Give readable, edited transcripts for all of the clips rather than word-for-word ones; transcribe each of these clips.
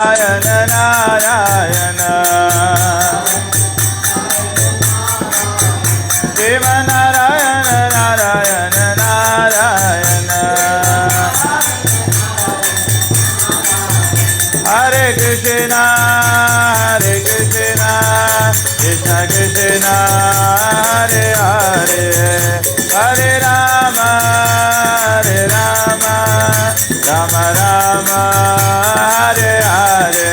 नारायण नारायण शिव नारायण नारायण नारायण हरे कृष्ण कृष्ण कृष्ण हरे हरे हरे राम राम राम हरे हरे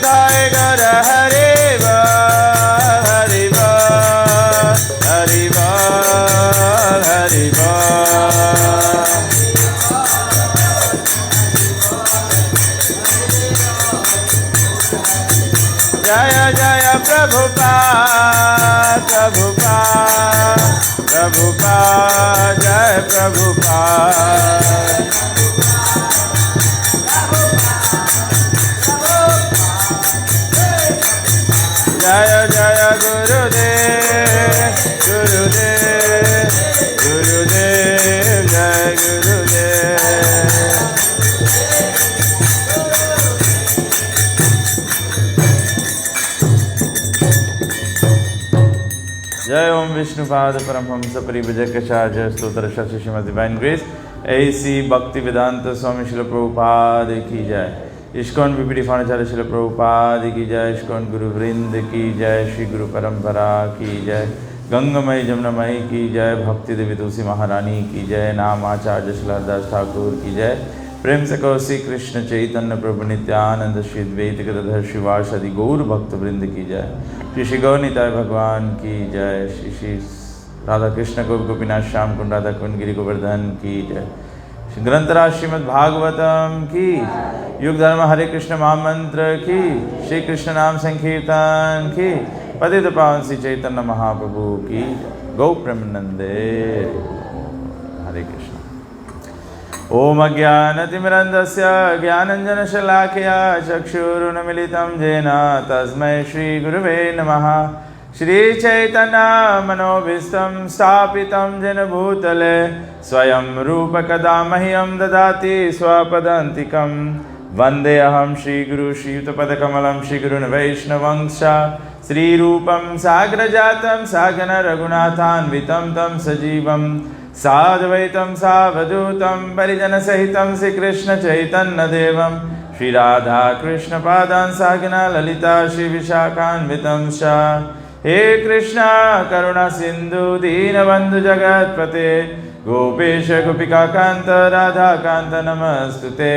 जय गर हरे हरि हरि हरि जय जय प्रभुपाद प्रभुपाद प्रभुपाद जय प्रभुपाद जय जय गुरुदेव गुरुदेव गुरुदेव जय गुरुदेव जय ओम विष्णुपाद परमहंस परिव्रजकाचार्य स्तोत्र शास्त्री श्रीमद् डिवाइन ग्रेस ऐसी भक्ति वेदांत स्वामी श्रील प्रभुपाद की जय। ISKCON BPD foundation Srila Prabhupad की जय। इस्कॉन गुरु वृंद की जय। श्री गुरु परंपरा की जय। गंगामयी जमुनामयी की जय। भक्ति देवी तुलसी महारानी की जय। नाम आचार्य श्री हरदास ठाकुर की जय। प्रेम से कहो श्री कृष्ण चैतन्य प्रभु नित्यानंद श्री द्वैत गदाधर शिवासादि गौर भक्त वृंद की जय। श्री श्री गौरनिताय भगवान की जय। श्री श्री राधा कृष्ण गोप गोपीनाथ श्याम कुंड राधा कुंड गिरि गोवर्धन की जय। ग्रंथराज श्रीमद् भागवतम की। युग धर्म हरे कृष्ण महामंत्र की। श्री कृष्ण नाम संकीर्तन की। पतित पावन श्री चैतन्य महाप्रभु की। गौ प्रेमानंदे हरे कृष्ण। ओम अज्ञानतिमिरन्धस्य ज्ञानञ्जनशलाकया चक्षुरुन्मीलितं येन तस्मै श्रीगुरुवे नमः। श्रीचैतन्यमनोभीष्टं स्थापितं येन भूतले स्वयं रूपकदा मह्यं ददाति स्वपदान्तिकं। वन्देऽहं श्रीगुरु श्रीयुतपदकमलं श्रीगुरुन् वैष्णवंश श्रीरूपं साग्रजातं सागन रघुनाथान्वितं तं सजीवं साद्वैतं सावधूतं परिजनसहितं श्रीकृष्णचैतन्यदेवं श्रीराधाकृष्णपादान् सागिना ललिता श्रीविशाखान्वितं च। हे कृष्णा करुणा सिन्धु दीनबन्धु जगत्पते गोपेश गोपिकान्त राधाकान्त नमस्तुते।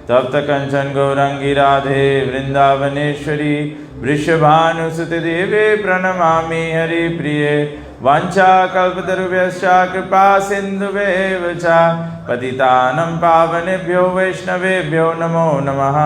तप्त कंचन गौरांगी राधे वृंदावनेश्वरी वृषभानुसुते देवे प्रणमामि हरिप्रिये। वाञ्छाकल्पतरुभ्यश्च कृपा सिन्धुभ्येव च पतितानं पावनेभ्यो वैष्णवेभ्यो नमो नमः।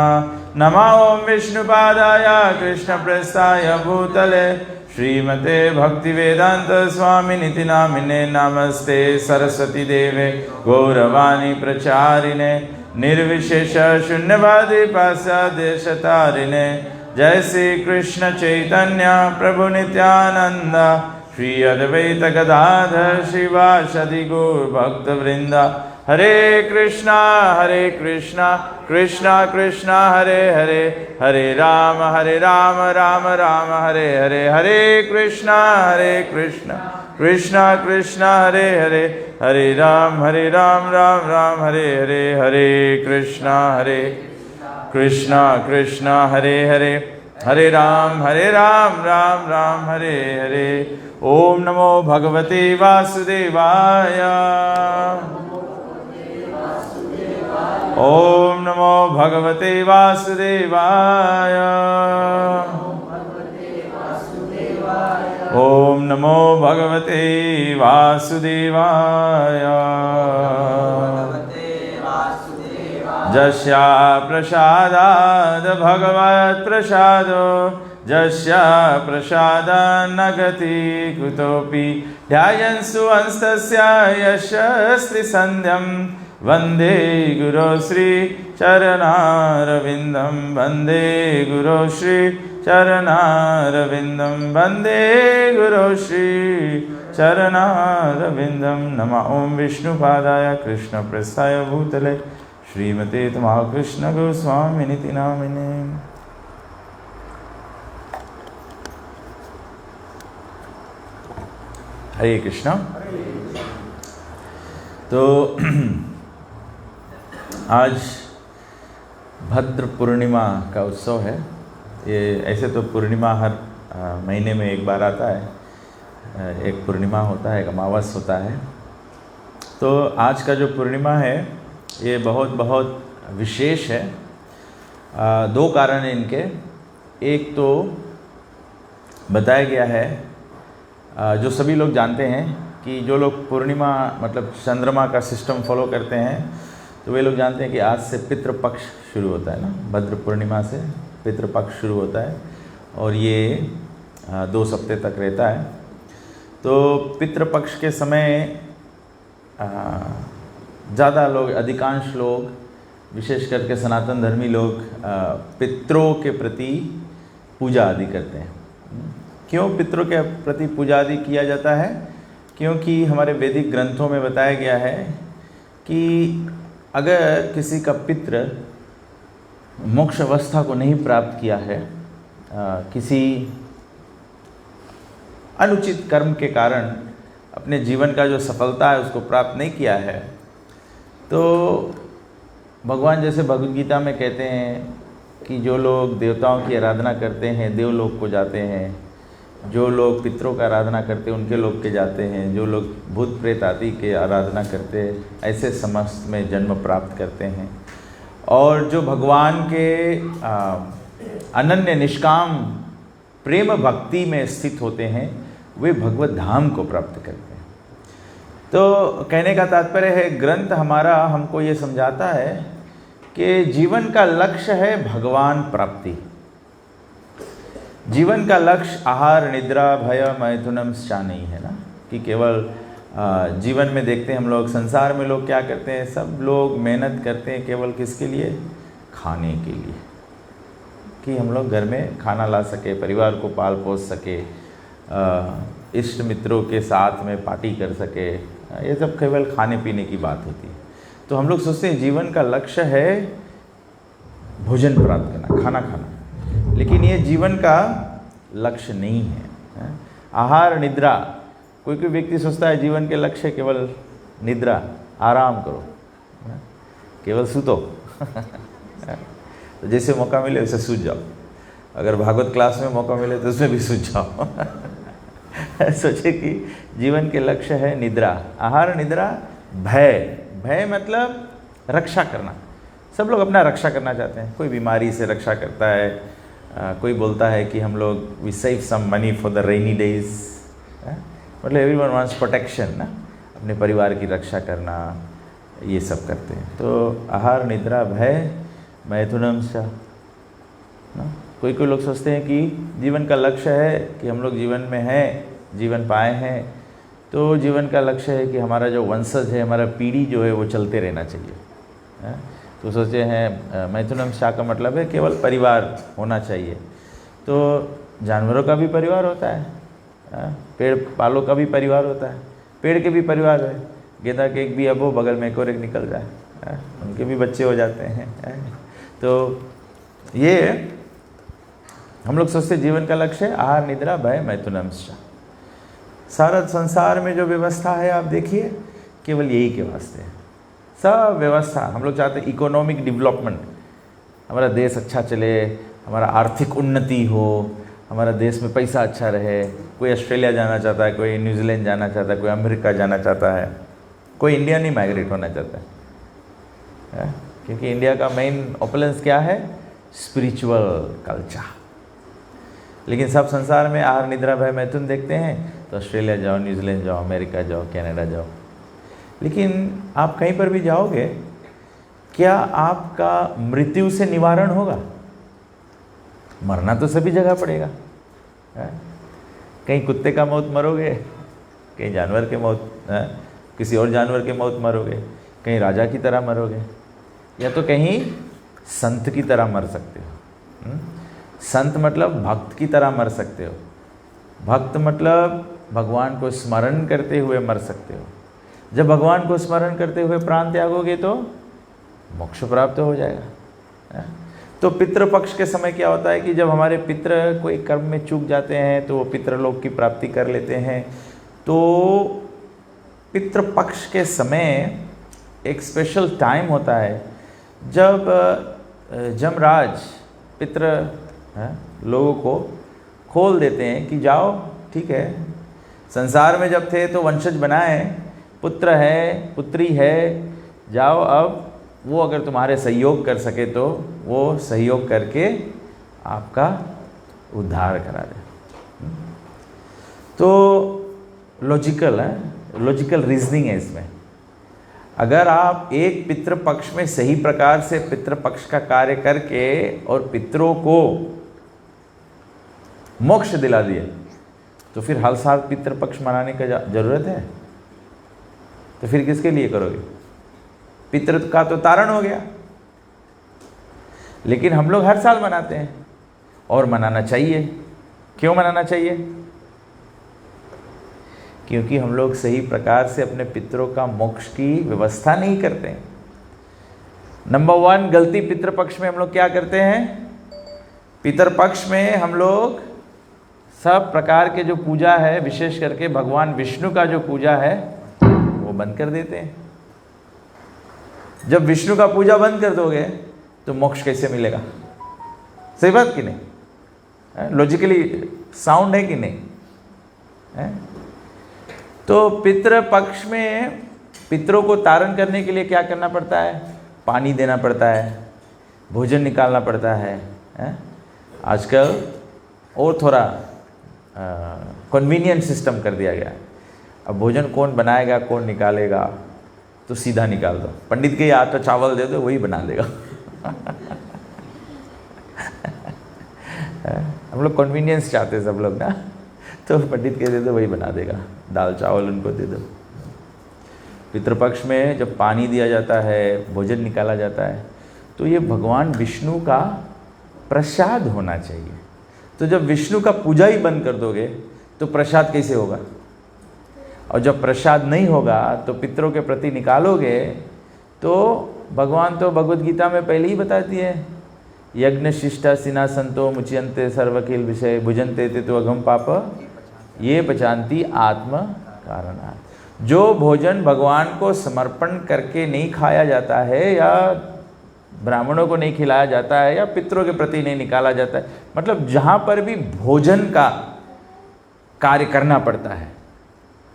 नमो ओं विष्णुपादाय कृष्णप्रेष्ठाय भूतले श्रीमते भक्तिवेदांत स्वामिनिति नामिने। नमस्ते सरस्वती देवे गौरवाणी प्रचारिणे निर्विशेष शून्यवादी पाश्चादेशतारिणे। जय श्री कृष्ण चैतन्य प्रभु नित्यानंद श्री अद्वैत गदाधर शिवासादि गौर भक्त वृंदा। हरे कृष्णा कृष्णा कृष्णा हरे हरे हरे राम राम राम हरे हरे। हरे कृष्णा कृष्णा कृष्णा हरे हरे हरे राम राम राम हरे हरे। हरे कृष्णा कृष्णा हरे हरे हरे राम राम राम हरे हरे। ओम नमो भगवते वासुदेवाय। ओम नमो भगवते वासुदेवाय। ओम नमो भगवते वासुदेवाय। जस्या प्रसादाद भगवत् प्रसादो जस्या प्रसादान्न गति कुतोऽपि ध्यायन्सु अंस्तस्य यशस्ति सन्ध्यं वन्दे गुरो श्री चरणारविन्दं वन्दे गुरो श्री चरणारविन्दं वन्दे गुरो श्री चरणारविन्दं नमः ॐ विष्णुपादाय कृष्णप्रेष्ठाय भूतले श्रीमते तमाकृष्ण गोस्वामिनिति नामिने। हरे कृष्णा। तो आज भद्र पूर्णिमा का उत्सव है। ये ऐसे तो पूर्णिमा हर महीने में एक बार आता है, एक पूर्णिमा होता है, एक अमावस होता है। तो आज का जो पूर्णिमा है ये बहुत बहुत विशेष है। दो कारण हैं इनके। एक तो बताया गया है, जो सभी लोग जानते हैं कि जो लोग पूर्णिमा मतलब चंद्रमा का सिस्टम फॉलो करते हैं तो वे लोग जानते हैं कि आज से पितृपक्ष शुरू होता है ना, भद्र पूर्णिमा से पितृपक्ष शुरू होता है और ये 2 हफ्ते तक रहता है। तो पितृपक्ष के समय ज़्यादा लोग, अधिकांश लोग, विशेष करके सनातन धर्मी लोग पितरों के प्रति पूजा आदि करते हैं। क्यों पितरों के प्रति पूजा आदि किया जाता है? क्योंकि हमारे वैदिक ग्रंथों में बताया गया है कि अगर किसी का पितृ मोक्ष अवस्था को नहीं प्राप्त किया है, किसी अनुचित कर्म के कारण अपने जीवन का जो सफलता है उसको प्राप्त नहीं किया है, तो भगवान जैसे भगवद गीता में कहते हैं कि जो लोग देवताओं की आराधना करते हैं देवलोक को जाते हैं, जो लोग पितरों का आराधना करते हैं उनके लोक के जाते हैं, जो लोग भूत प्रेत आदि के आराधना करते हैं ऐसे समस्त में जन्म प्राप्त करते हैं, और जो भगवान के अनन्य निष्काम प्रेम भक्ति में स्थित होते हैं वे भगवत धाम को प्राप्त करते हैं। तो कहने का तात्पर्य है, ग्रंथ हमारा हमको ये समझाता है कि जीवन का लक्ष्य है भगवान प्राप्ति। जीवन का लक्ष्य आहार निद्रा भय मैथुनम चा नहीं है ना, कि केवल जीवन में देखते हैं हम लोग, संसार में लोग क्या करते हैं, सब लोग मेहनत करते हैं केवल किसके लिए? खाने के लिए, कि हम लोग घर में खाना ला सके, परिवार को पाल पोस सके, इष्ट मित्रों के साथ में पार्टी कर सके, ये सब केवल खाने पीने की बात होती है। तो हम लोग सोचते हैं जीवन का लक्ष्य है भोजन प्राप्त करना, खाना खाना, लेकिन ये जीवन का लक्ष्य नहीं है। आहार निद्रा, कोई कोई व्यक्ति सोचता है जीवन के लक्ष्य केवल निद्रा, आराम करो, केवल सूतो तो जैसे मौका मिले वैसे सूझ जाओ, अगर भागवत क्लास में मौका मिले तो उसमें भी सूझ जाओ सोचे कि जीवन के लक्ष्य है निद्रा, आहार निद्रा, भय। भय मतलब रक्षा करना। सब लोग अपना रक्षा करना चाहते हैं, कोई बीमारी से रक्षा करता है, कोई बोलता है कि हम लोग we save some money for the rainy days, मतलब एवरीवन वांट्स प्रोटेक्शन ना, अपने परिवार की रक्षा करना, ये सब करते हैं। तो आहार निद्रा भय मैथुनम च ना। कोई कोई लोग सोचते हैं कि जीवन का लक्ष्य है कि हम लोग जीवन में हैं, जीवन पाए हैं, तो जीवन का लक्ष्य है कि हमारा जो वंशज है, हमारा पीढ़ी जो है वो चलते रहना चाहिए। तो सोचते हैं मैथुनम चा का मतलब है केवल परिवार होना चाहिए। तो जानवरों का भी परिवार होता है, पेड़ पालों का भी परिवार होता है, पेड़ के भी परिवार है, गेंदा के एक भी अब हो बगल में एक और एक निकल जाए, उनके भी बच्चे हो जाते हैं। तो ये हम लोग सोचते जीवन का लक्ष्य है आहार निद्रा भय मैथुनम चा। सारा संसार में जो व्यवस्था है आप देखिए केवल यही के वास्ते है, सब व्यवस्था। हम लोग चाहते हैं इकोनॉमिक डेवलपमेंट, हमारा देश अच्छा चले, हमारा आर्थिक उन्नति हो, हमारा देश में पैसा अच्छा रहे। कोई ऑस्ट्रेलिया जाना चाहता है, कोई न्यूजीलैंड जाना चाहता है, कोई अमेरिका जाना चाहता है, कोई इंडिया नहीं माइग्रेट होना चाहता है, क्योंकि इंडिया का मेन ऑपुलेंस क्या है? Spiritual culture. लेकिन सब संसार में आहार निद्रा भय मैथुन देखते हैं तो ऑस्ट्रेलिया जाओ, न्यूजीलैंड जाओ, अमेरिका जाओ, कनाडा जाओ। लेकिन आप कहीं पर भी जाओगे, क्या आपका मृत्यु से निवारण होगा? मरना तो सभी जगह पड़ेगा। कहीं कुत्ते का मौत मरोगे, कहीं जानवर के मौत, किसी और जानवर के मौत मरोगे। कहीं राजा की तरह मरोगे, या तो कहीं संत की तरह मर सकते हो। संत मतलब भक्त की तरह मर सकते हो। भक्त मतलब भगवान को स्मरण करते हुए मर सकते हो। जब भगवान को स्मरण करते हुए प्राण त्यागोगे तो मोक्ष प्राप्त हो जाएगा। तो पितृपक्ष के समय क्या होता है कि जब हमारे पितृ कोई कर्म में चूक जाते हैं तो वो पितृलोक की प्राप्ति कर लेते हैं। तो पितृपक्ष के समय एक स्पेशल टाइम होता है जब जमराज पितृ लोगों को खोल देते हैं कि जाओ, ठीक है, संसार में जब थे तो वंशज बनाए, पुत्र है पुत्री है, जाओ अब वो अगर तुम्हारे सहयोग कर सके तो वो सहयोग करके आपका उद्धार करा दे। तो लॉजिकल है, लॉजिकल रीजनिंग है इसमें। अगर आप एक पितृपक्ष में सही प्रकार से पितृपक्ष का कार्य करके और पितरों को मोक्ष दिला दिए तो फिर हर साल पितृपक्ष मनाने का जरूरत है? तो फिर किसके लिए करोगे? पितृ का तो तारण हो गया। लेकिन हम लोग हर साल मनाते हैं और मनाना चाहिए। क्यों मनाना चाहिए? क्योंकि हम लोग सही प्रकार से अपने पितरों का मोक्ष की व्यवस्था नहीं करते हैं। नंबर 1 गलती पितृपक्ष में हम लोग क्या करते हैं? पितृपक्ष में हम लोग सब प्रकार के जो पूजा है, विशेष करके भगवान विष्णु का जो पूजा है वो बंद कर देते हैं। जब विष्णु का पूजा बंद कर दोगे तो मोक्ष कैसे मिलेगा? सही बात कि नहीं? लॉजिकली साउंड है कि नहीं है? तो पितृपक्ष में पितरों को तारण करने के लिए क्या करना पड़ता है? पानी देना पड़ता है, भोजन निकालना पड़ता है। आजकल और थोड़ा कन्वीनियंट सिस्टम कर दिया गया है। अब भोजन कौन बनाएगा, कौन निकालेगा? तो सीधा निकाल दो, पंडित के आटा चावल दे दो, वही बना देगा। हम लोग कन्वीनियंस चाहते हैं सब लोग ना, तो पंडित के दे दो, वही बना देगा, दाल चावल उनको दे दो। पितृपक्ष में जब पानी दिया जाता है, भोजन निकाला जाता है, तो ये भगवान विष्णु का प्रसाद होना चाहिए। तो जब विष्णु का पूजा ही बंद कर दोगे तो प्रसाद कैसे होगा? और जब प्रसाद नहीं होगा तो पितरों के प्रति निकालोगे तो भगवान तो भगवद गीता में पहले ही बताती है, यज्ञ शिष्टा सिना संतो मुच्यन्ते सर्वकिल विषय भुजन्ते ते तो अघम पाप ये पचांति आत्म कारणात्। जो भोजन भगवान को समर्पण करके नहीं खाया जाता है, या ब्राह्मणों को नहीं खिलाया जाता है, या पितरों के प्रति नहीं निकाला जाता है, मतलब जहाँ पर भी भोजन का कार्य करना पड़ता है,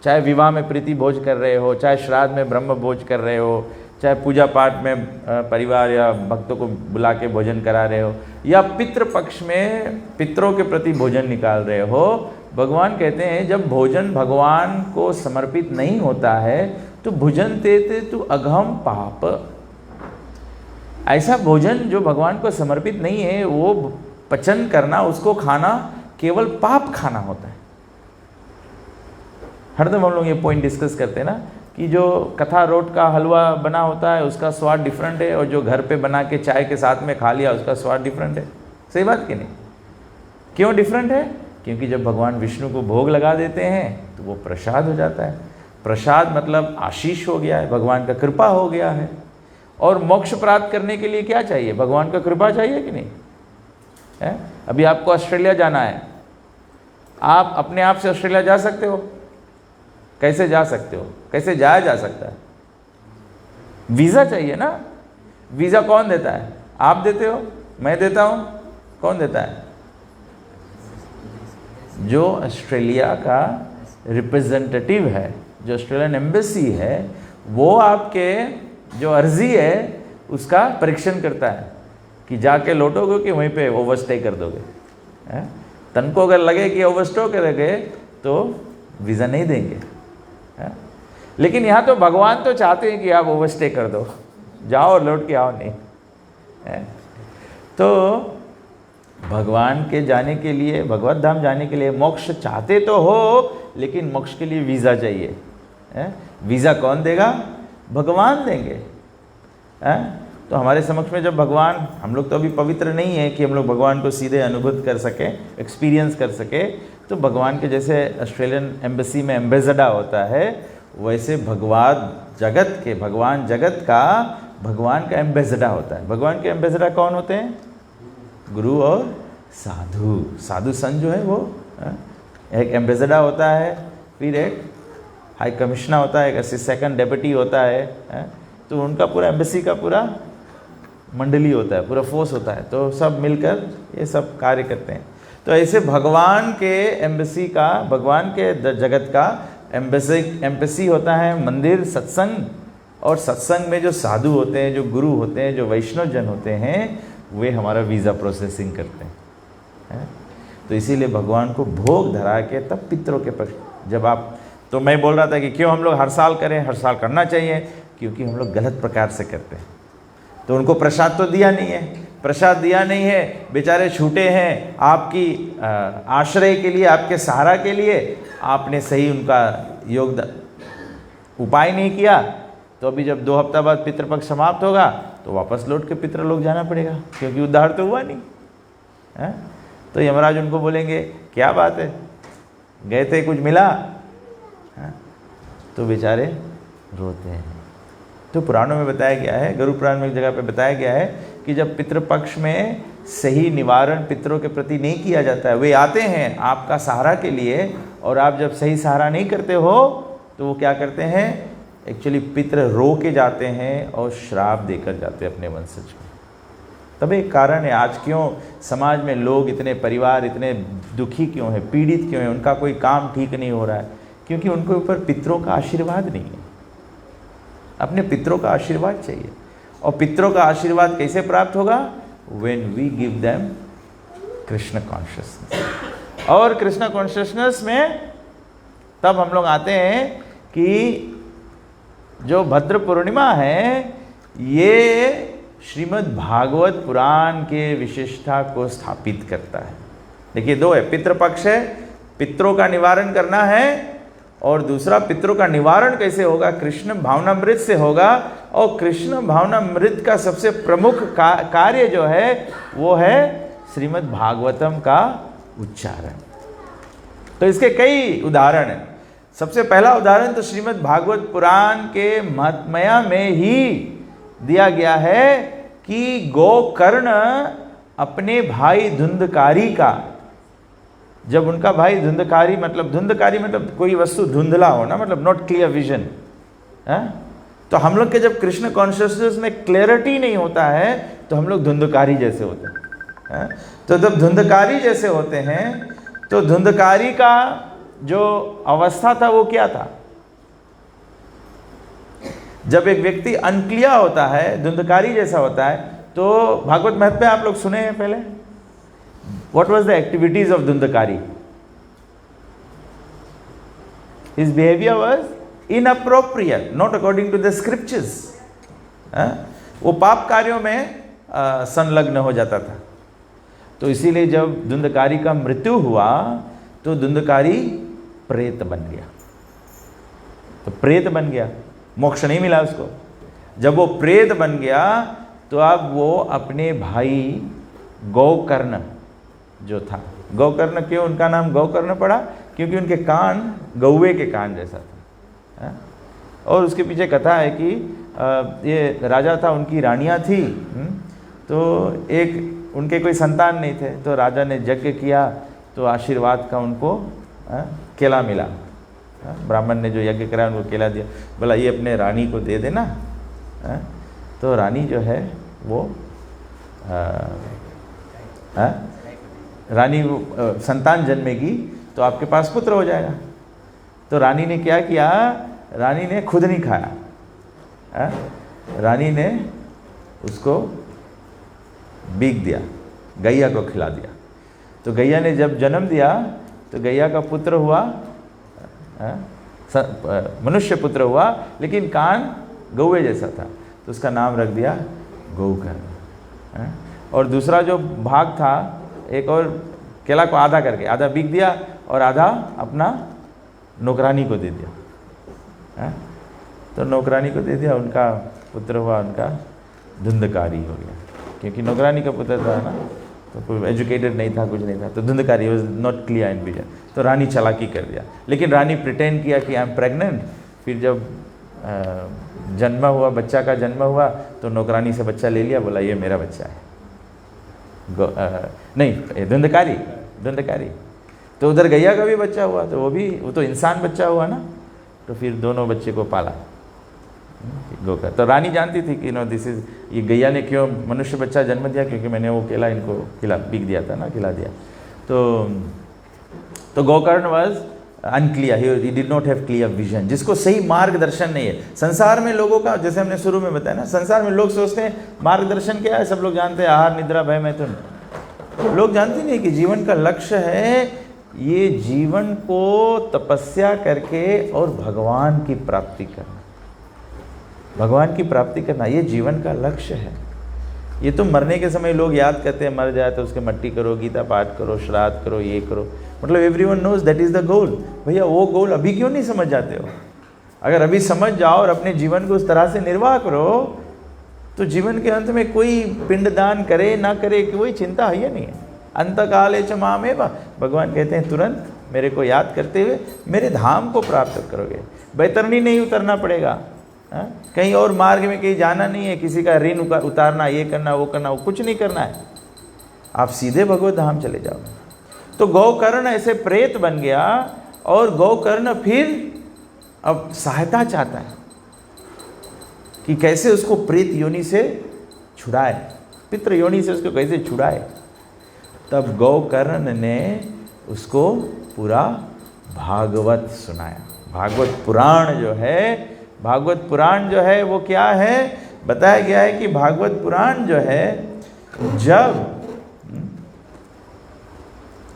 चाहे विवाह में प्रीति भोज कर रहे हो, चाहे श्राद्ध में ब्रह्म भोज कर रहे हो, चाहे पूजा पाठ में परिवार या भक्तों को बुला के भोजन करा रहे हो, या पितृपक्ष में पितरों के प्रति भोजन निकाल रहे हो, भगवान कहते हैं जब भोजन भगवान को समर्पित नहीं होता है तो भोजन तेते तु अघम पाप। ऐसा भोजन जो भगवान को समर्पित नहीं है वो पचन करना, उसको खाना केवल पाप खाना होता है। हरदम हम लोग ये पॉइंट डिस्कस करते हैं ना कि जो कथा रोट का हलवा बना होता है उसका स्वाद डिफरेंट है, और जो घर पे बना के चाय के साथ में खा लिया उसका स्वाद डिफरेंट है। सही बात कि नहीं? क्यों डिफरेंट है? क्योंकि जब भगवान विष्णु को भोग लगा देते हैं तो वो प्रसाद हो जाता है। प्रसाद मतलब आशीष हो गया है, भगवान का कृपा हो गया है। और मोक्ष प्राप्त करने के लिए क्या चाहिए? भगवान का कृपा चाहिए कि नहीं है? अभी आपको ऑस्ट्रेलिया जाना है, आप अपने आप से ऑस्ट्रेलिया जा सकते हो? कैसे जा सकते हो? कैसे जाया जा सकता है? वीज़ा चाहिए ना। वीज़ा कौन देता है? आप देते हो? मैं देता हूँ? कौन देता है? जो ऑस्ट्रेलिया का रिप्रेजेंटेटिव है, जो ऑस्ट्रेलियन एम्बेसी है, वो आपके जो अर्जी है उसका परीक्षण करता है कि जाके लौटोगे कि वहीं पे ओवरस्टे कर दोगे। तन को अगर लगे कि ओवरस्टे करोगे तो वीज़ा नहीं देंगे। लेकिन यहाँ तो भगवान तो चाहते हैं कि आप ओवरस्टे कर दो, जाओ और लौट के आओ नहीं। तो भगवान के जाने के लिए, भगवत धाम जाने के लिए मोक्ष चाहते तो हो, लेकिन मोक्ष के लिए वीज़ा चाहिए। वीज़ा कौन देगा? भगवान देंगे। तो हमारे समक्ष में जब भगवान, हम लोग तो अभी पवित्र नहीं है कि हम लोग भगवान को सीधे अनुभूत कर सके, एक्सपीरियंस कर सके, तो भगवान के जैसे ऑस्ट्रेलियन एम्बेसी में एम्बेसडर होता है, वैसे भगवान जगत का भगवान का एम्बेसडर होता है। भगवान के एम्बेसडर कौन होते हैं? गुरु और साधु संत जो है वो एक एम्बेसडर होता है, फिर एक हाई कमिश्नर होता है, एक सेकंड डेप्यूटी होता है, तो उनका पूरा एम्बेसी का पूरा मंडली होता है, पूरा फोर्स होता है, तो सब मिलकर ये सब कार्य करते हैं। तो ऐसे भगवान के एम्बेसी का, भगवान के जगत का एम्बेसी होता है मंदिर, सत्संग। और सत्संग में जो साधु होते हैं, जो गुरु होते हैं, जो वैष्णव जन होते हैं, वे हमारा वीज़ा प्रोसेसिंग करते हैं। तो इसीलिए भगवान को भोग धरा के तब पितरों के पक्ष, जब आप, तो मैं बोल रहा था कि क्यों हम लोग हर साल करें, हर साल करना चाहिए, क्योंकि हम लोग गलत प्रकार से करते हैं। तो उनको प्रसाद तो दिया नहीं है, प्रसाद दिया नहीं है, बेचारे छूटे हैं, आपकी आश्रय के लिए, आपके सहारा के लिए आपने सही उनका योगदान उपाय नहीं किया, तो अभी जब 2 हफ्ता बाद पितृपक्ष समाप्त होगा तो वापस लौट के पितृ लोग जाना पड़ेगा, क्योंकि उद्धार तो हुआ नहीं है। तो यमराज उनको बोलेंगे क्या बात है, गए थे कुछ मिला है? तो बेचारे रोते हैं। तो पुराणों में बताया गया है, गरुड़ पुराण में एक जगह पे बताया गया है कि जब पितृपक्ष में सही निवारण पितरों के प्रति नहीं किया जाता है, वे आते हैं आपका सहारा के लिए, और आप जब सही सहारा नहीं करते हो तो वो क्या करते हैं, एक्चुअली पितृ रो के जाते हैं और श्राप देकर जाते हैं अपने वंशज को। तब एक कारण है आज क्यों समाज में लोग इतने, परिवार इतने दुखी क्यों है, पीड़ित क्यों है, उनका कोई काम ठीक नहीं हो रहा है, क्योंकि उनके ऊपर पितरों का आशीर्वाद नहीं है। अपने पितरों का आशीर्वाद चाहिए। और पितरों का आशीर्वाद कैसे प्राप्त होगा? When we give them Krishna consciousness. और कृष्ण कॉन्शियसनेस में तब हम लोग आते हैं कि जो भद्र पूर्णिमा है, ये श्रीमद् भागवत पुराण के विशेषता को स्थापित करता है। देखिए, 2 है, पितृपक्ष है, पितरों का निवारण करना है, और दूसरा पितरों का निवारण कैसे होगा? कृष्ण भावनामृत से होगा। और कृष्ण भावनामृत का सबसे प्रमुख कार्य जो है वो है श्रीमद् भागवतम का उच्चारण। तो इसके कई उदाहरण हैं। सबसे पहला उदाहरण तो श्रीमद् भागवत पुराण के महात्म्य में ही दिया गया है कि गोकर्ण अपने भाई धुंधकारी का, जब उनका भाई धुंधकारी मतलब कोई वस्तु धुंधला हो ना, मतलब नॉट क्लियर विजन है। तो हम लोग के जब कृष्ण कॉन्शियसनेस में क्लैरिटी नहीं होता है तो हम लोग धुंधकारी जैसे होते हैं। तो जब धुंधकारी जैसे होते हैं तो धुंधकारी का जो अवस्था था वो क्या था? जब एक व्यक्ति अनक्लियर होता है, धुंधकारी जैसा होता है, तो भागवत महत्व आप लोग सुने हैं पहले? What was the activities of Dhundhakari? His behavior was inappropriate, not according to the scriptures. वो पाप कार्यों में संलग्न हो जाता था। तो इसीलिए जब धुंधकारी का मृत्यु हुआ तो धुंधकारी प्रेत बन गया। तो प्रेत बन गया, मोक्ष नहीं मिला उसको। जब वो प्रेत बन गया तो अब वो अपने भाई गोकर्ण जो था, गोकर्ण, क्यों उनका नाम गोकर्ण पड़ा? क्योंकि उनके कान गौवे के कान जैसा था। और उसके पीछे कथा है कि ये राजा था, उनकी रानियां थी, तो एक उनके कोई संतान नहीं थे, तो राजा ने यज्ञ किया तो आशीर्वाद का उनको केला मिला। ब्राह्मण ने जो यज्ञ कराया उनको केला दिया, बोला ये अपने रानी को दे देना। तो रानी जो है वो रानी संतान जन्मेगी तो आपके पास पुत्र हो जाएगा। तो रानी ने क्या किया? रानी ने खुद नहीं खाया, रानी ने उसको बीक दिया, गैया को खिला दिया। तो गैया ने जब जन्म दिया तो गैया का पुत्र हुआ, मनुष्य पुत्र हुआ, लेकिन कान गौवे जैसा था, तो उसका नाम रख दिया गोकर्ण। और दूसरा जो भाग था, एक और केला को आधा करके, आधा बीक दिया और आधा अपना नौकरानी को दे दिया। तो नौकरानी को दे दिया, उनका पुत्र हुआ उनका धुंधकारी हो गया, क्योंकि नौकरानी का पुत्र था ना, तो कोई एजुकेटेड नहीं था, कुछ नहीं था, तो Dhundhukari, was not clear in vision. तो रानी चालाकी कर दिया, लेकिन रानी प्रिटेंड किया कि आई एम प्रेग्नेंट। फिर जब जन्म हुआ, बच्चा का जन्म हुआ, तो नौकरानी से बच्चा ले लिया, बोला ये मेरा बच्चा है। नहीं, धुंधकारी। तो उधर गैया का भी बच्चा हुआ, तो वो तो इंसान बच्चा हुआ ना, तो फिर दोनों बच्चे को पाला गोकर। तो रानी जानती थी कि नो दिस इज, ये गैया ने क्यों मनुष्य बच्चा जन्म दिया, क्योंकि मैंने वो केला इनको पीक दिया था ना, खिला दिया। तो Gokarna was unclear, he did not have clear vision, जिसको सही मार्गदर्शन नहीं है। संसार में लोगों का, जैसे हमने शुरू में बताया ना, संसार में लोग सोचते हैं मार्गदर्शन क्या है, सब लोग जानते हैं, आहार निद्रा भय मैथुन। लोग जानते नहीं कि जीवन का लक्ष्य है ये जीवन को तपस्या करके और भगवान की प्राप्ति करना, भगवान की प्राप्ति करना, ये जीवन का लक्ष्य है। ये तो मरने के समय लोग याद करते हैं, मर जाए तो उसके मट्टी करो, गीता पाठ करो, श्राद्ध करो, ये करो, मतलब everyone knows that is the goal. भैया वो गोल अभी क्यों नहीं समझ जाते हो? अगर अभी समझ जाओ और अपने जीवन को उस तरह से निर्वाह करो, तो जीवन के अंत में कोई पिंडदान करे ना करे, कोई चिंता है या नहीं है। अंत काले च मामेव, भगवान कहते हैं तुरंत मेरे को याद करते हुए मेरे धाम को प्राप्त करोगे। बैतरणी नहीं उतरना पड़ेगा, कहीं और मार्ग में कहीं जाना नहीं है, किसी का ऋण उतारना, ये करना वो करना, वो कुछ नहीं करना है, आप सीधे भगवत धाम चले जाओ। तो गोकर्ण ऐसे प्रेत बन गया, और गोकर्ण फिर अब सहायता चाहता है कि कैसे उसको प्रेत योनि से छुड़ाए, पितृ योनि से उसको कैसे छुड़ाए। तब गोकर्ण ने उसको पूरा भागवत सुनाया। भागवत पुराण जो है वो क्या है, बताया गया है कि भागवत पुराण जो है, जब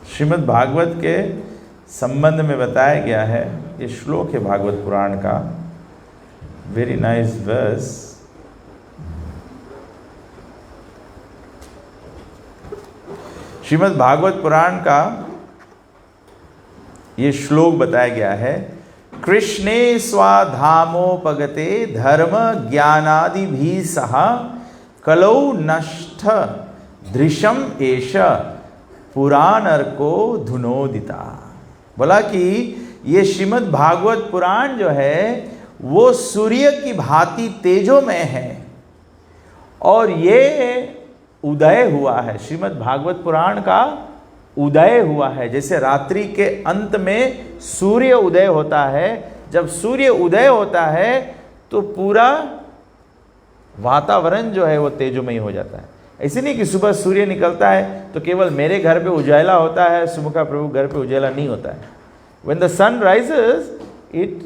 श्रीमद् भागवत के संबंध में बताया गया है, ये श्लोक है भागवत पुराण का, very nice verse. Shrimad Bhagavata Purana का ये श्लोक बताया गया है, कृष्णे स्वाधामोपगते धर्म ज्ञानादि भी सह कलौ नष्ट दृशम एष पुराणर्को धुनोदिता। बोला कि ये श्रीमद् भागवत पुराण जो है वो सूर्य की भांति तेजोमय है, और ये उदय हुआ है, श्रीमद् भागवत पुराण का उदय हुआ है। जैसे रात्रि के अंत में सूर्य उदय होता है, जब सूर्य उदय होता है तो पूरा वातावरण जो है वो तेजोमय हो जाता है। ऐसे नहीं कि सुबह सूर्य निकलता है तो केवल मेरे घर पे उजाला होता है, सुबह का प्रभु घर पे उजाला नहीं होता है। When the sun rises, it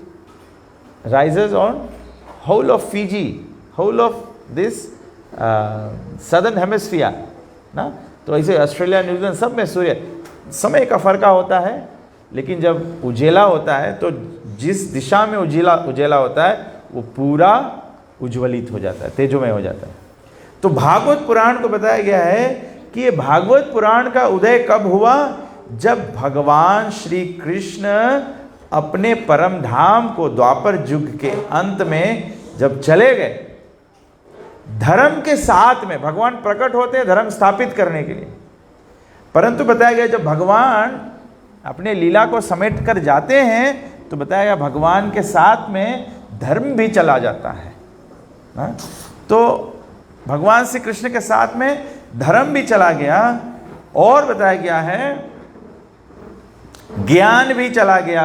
rises on whole of Fiji, whole of this southern hemisphere, ना। तो ऐसे ऑस्ट्रेलिया, न्यूजीलैंड सब में सूर्य समय का फर्क होता है, लेकिन जब उजेला होता है तो जिस दिशा में उजेला होता है वो पूरा उज्ज्वलित हो जाता है, तेजोमय हो जाता है। तो भागवत पुराण को बताया गया है कि ये भागवत पुराण का उदय कब हुआ, जब भगवान श्री कृष्ण अपने परम धाम को द्वापर युग के अंत में जब चले गए, धर्म के साथ में भगवान प्रकट होते हैं धर्म स्थापित करने के लिए, परंतु बताया गया जब भगवान अपने लीला को समेट कर जाते हैं तो बताया गया भगवान के साथ में धर्म भी चला जाता है, ना? तो भगवान श्री कृष्ण के साथ में धर्म भी चला गया, और बताया गया है ज्ञान भी चला गया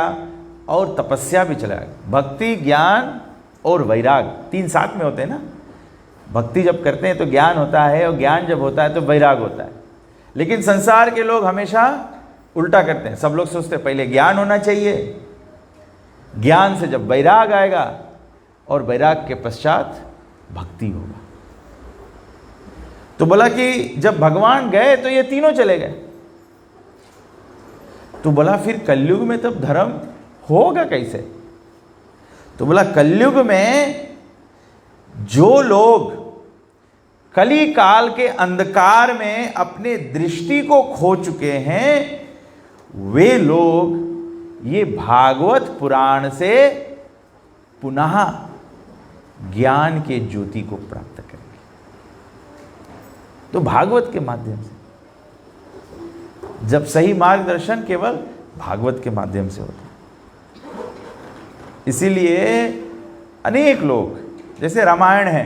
और तपस्या भी चला गया। भक्ति, ज्ञान और वैराग तीन साथ में होते हैं ना। भक्ति जब करते हैं तो ज्ञान होता है, और ज्ञान जब होता है तो वैराग होता है। लेकिन संसार के लोग हमेशा उल्टा करते हैं। सब लोग सोचते हैं पहले ज्ञान होना चाहिए, ज्ञान से जब वैराग आएगा, और वैराग के पश्चात भक्ति होगा। तो बोला कि जब भगवान गए तो ये तीनों चले गए। तो बोला फिर कलयुग में तब धर्म होगा कैसे? तो बोला कलयुग में जो लोग कली काल के अंधकार में अपने दृष्टि को खो चुके हैं, वे लोग ये भागवत पुराण से पुनः ज्ञान के ज्योति को प्राप्त करेंगे। तो भागवत के माध्यम से, जब सही मार्गदर्शन केवल भागवत के माध्यम से होता है। इसीलिए अनेक लोग, जैसे रामायण है,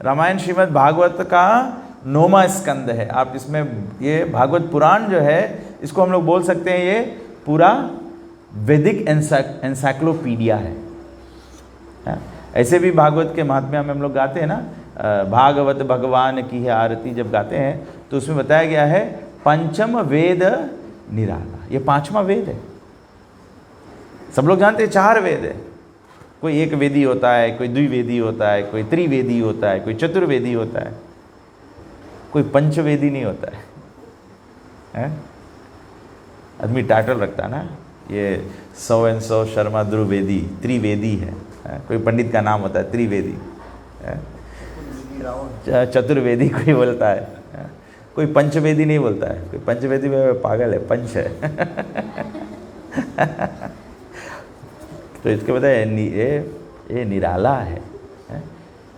रामायण श्रीमद् भागवत का 9वां स्कंद है। आप इसमें ये भागवत पुराण जो है, इसको हम लोग बोल सकते हैं ये पूरा वैदिक एनसाइक्लोपीडिया है। ऐसे भी भागवत के महात्म्य में हम लोग गाते हैं ना, भागवत भगवान की है आरती जब गाते हैं, तो उसमें बताया गया है पंचम वेद निराला। ये 5वां वेद है। सब लोग जानते हैं 4 वेद है। कोई एक वेदी होता है, कोई द्विवेदी होता है, कोई त्रिवेदी होता है, कोई चतुर्वेदी होता है, कोई पंचवेदी नहीं होता है। आदमी टाइटल रखता है ना, ये 100 एंड 100 शर्मा द्विवेदी, त्रिवेदी है। कोई पंडित का नाम होता है त्रिवेदी, चतुर्वेदी कोई बोलता है, कोई पंचवेदी नहीं बोलता है। कोई पंचवेदी में पागल है, पंच है। तो इसके बताए ये निराला है।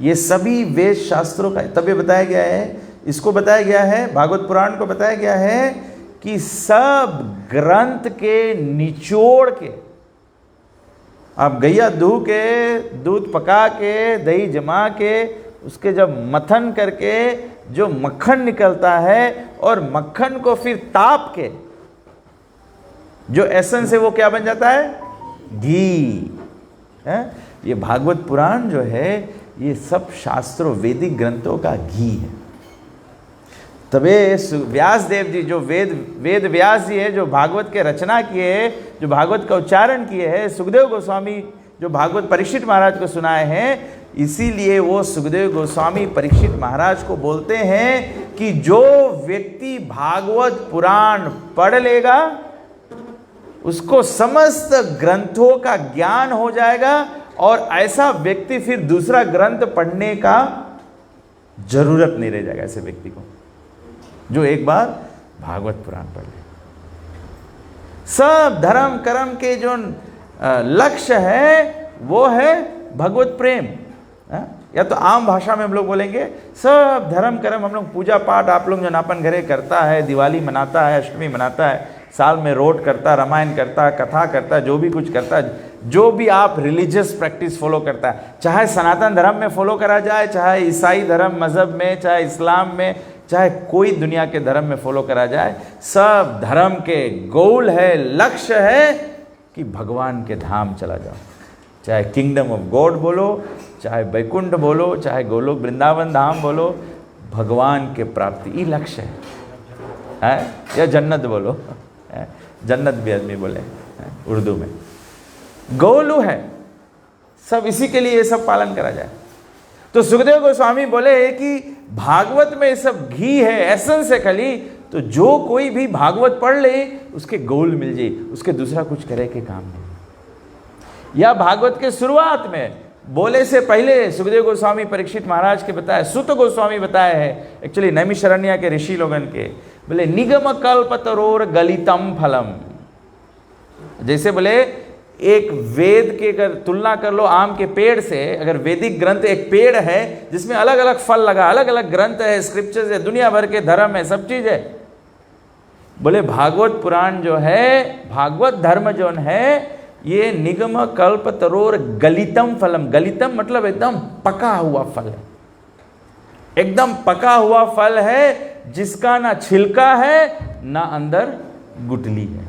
ये सभी वेद शास्त्रों का, तब ये बताया गया है, इसको बताया गया है, भागवत पुराण को बताया गया है कि सब ग्रंथ के निचोड़ के, आप गैया दूह के, दूध पका के, दही जमा के, उसके जब मथन करके जो मक्खन निकलता है, और मक्खन को फिर ताप के जो एसेंस है वो क्या बन जाता है? घी है। ये भागवत पुराण जो है, ये सब शास्त्रों, वैदिक ग्रंथों का घी है। तबे व्यास देव जी जो वेद व्यास जी है, जो भागवत के रचना किए है, जो भागवत का उच्चारण किए हैं, सुखदेव गोस्वामी जो भागवत परीक्षित महाराज को सुनाए हैं, इसीलिए वो सुखदेव गोस्वामी परीक्षित महाराज को बोलते हैं कि जो व्यक्ति भागवत पुराण पढ़ लेगा, उसको समस्त ग्रंथों का ज्ञान हो जाएगा, और ऐसा व्यक्ति फिर दूसरा ग्रंथ पढ़ने का जरूरत नहीं रह जाएगा ऐसे व्यक्ति को, जो एक बार भागवत पुराण पढ़ ले। सब धर्म कर्म के जो लक्ष्य है वो है भगवत प्रेम। या तो आम भाषा में हम लोग बोलेंगे, सब धर्म कर्म हम लोग पूजा पाठ आप लोग जो नापन घरे करता है, दिवाली मनाता है, अष्टमी मनाता है, साल में रोट करता, रामायण करता, कथा करता, जो भी कुछ करता, जो भी आप रिलीजियस प्रैक्टिस फॉलो करता है, चाहे सनातन धर्म में फॉलो करा जाए, चाहे ईसाई धर्म मजहब में, चाहे इस्लाम में, चाहे कोई दुनिया के धर्म में फॉलो करा जाए, सब धर्म के गोल है, लक्ष्य है कि भगवान के धाम चला जाओ। चाहे किंगडम ऑफ गॉड बोलो, चाहे वैकुंठ बोलो, चाहे गोलोक वृंदावन धाम बोलो, भगवान के प्राप्ति ये लक्ष्य है। या जन्नत बोलो, जन्नत भी आदमी बोले उर्दू में, गोलू है। सब इसी के लिए ये सब पालन करा जाए। तो सुखदेव गोस्वामी बोले कि भागवत में सब घी है, एसेंस है खाली, तो जो कोई भी भागवत पढ़ ले उसके गोल मिल जाए, उसके दूसरा कुछ करे के काम नहीं। या भागवत के शुरुआत में बोले से पहले सुखदेव गोस्वामी परीक्षित महाराज के बताए, सुत गोस्वामी बताए हैं, एक्चुअली नैमिषारण्य के ऋषि लोगन के, बोले निगम कल्पतरोर गलितम फलम। जैसे बोले एक वेद के अगर तुलना कर लो आम के पेड़ से, अगर वैदिक ग्रंथ एक पेड़ है जिसमें अलग अलग फल लगा, अलग अलग ग्रंथ है, स्क्रिप्चर्स है, दुनिया भर के धर्म है, सब चीज है, बोले भागवत पुराण जो है, भागवत धर्म जो है, ये निगम कल्प तरोर गलितम फलम। गलितम मतलब एकदम पका हुआ फल है, एकदम पका हुआ फल है जिसका ना छिलका है ना अंदर गुठली है,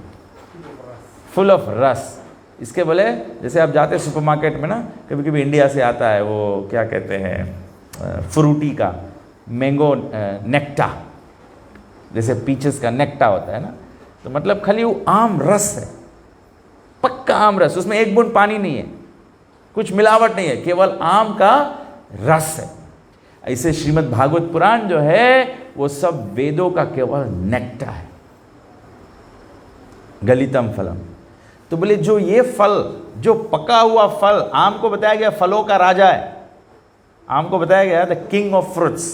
फुल ऑफ रस। इसके बोले जैसे आप जाते सुपरमार्केट में ना, कभी कभी इंडिया से आता है वो क्या कहते हैं फ्रूटी का मैंगो नेक्टा, जैसे पीचेस का नेक्टा होता है ना, तो मतलब खाली वो आम रस है, पक्का आम रस, उसमें एक बूंद पानी नहीं है, कुछ मिलावट नहीं है, केवल आम का रस है। ऐसे श्रीमद् भागवत पुराण जो है वो सब वेदों का केवल नेक्टा है, गलितम फलम। तो बोले जो ये फल, जो पका हुआ फल, आम को बताया गया फलों का राजा है, आम को बताया गया द किंग ऑफ फ्रूट्स।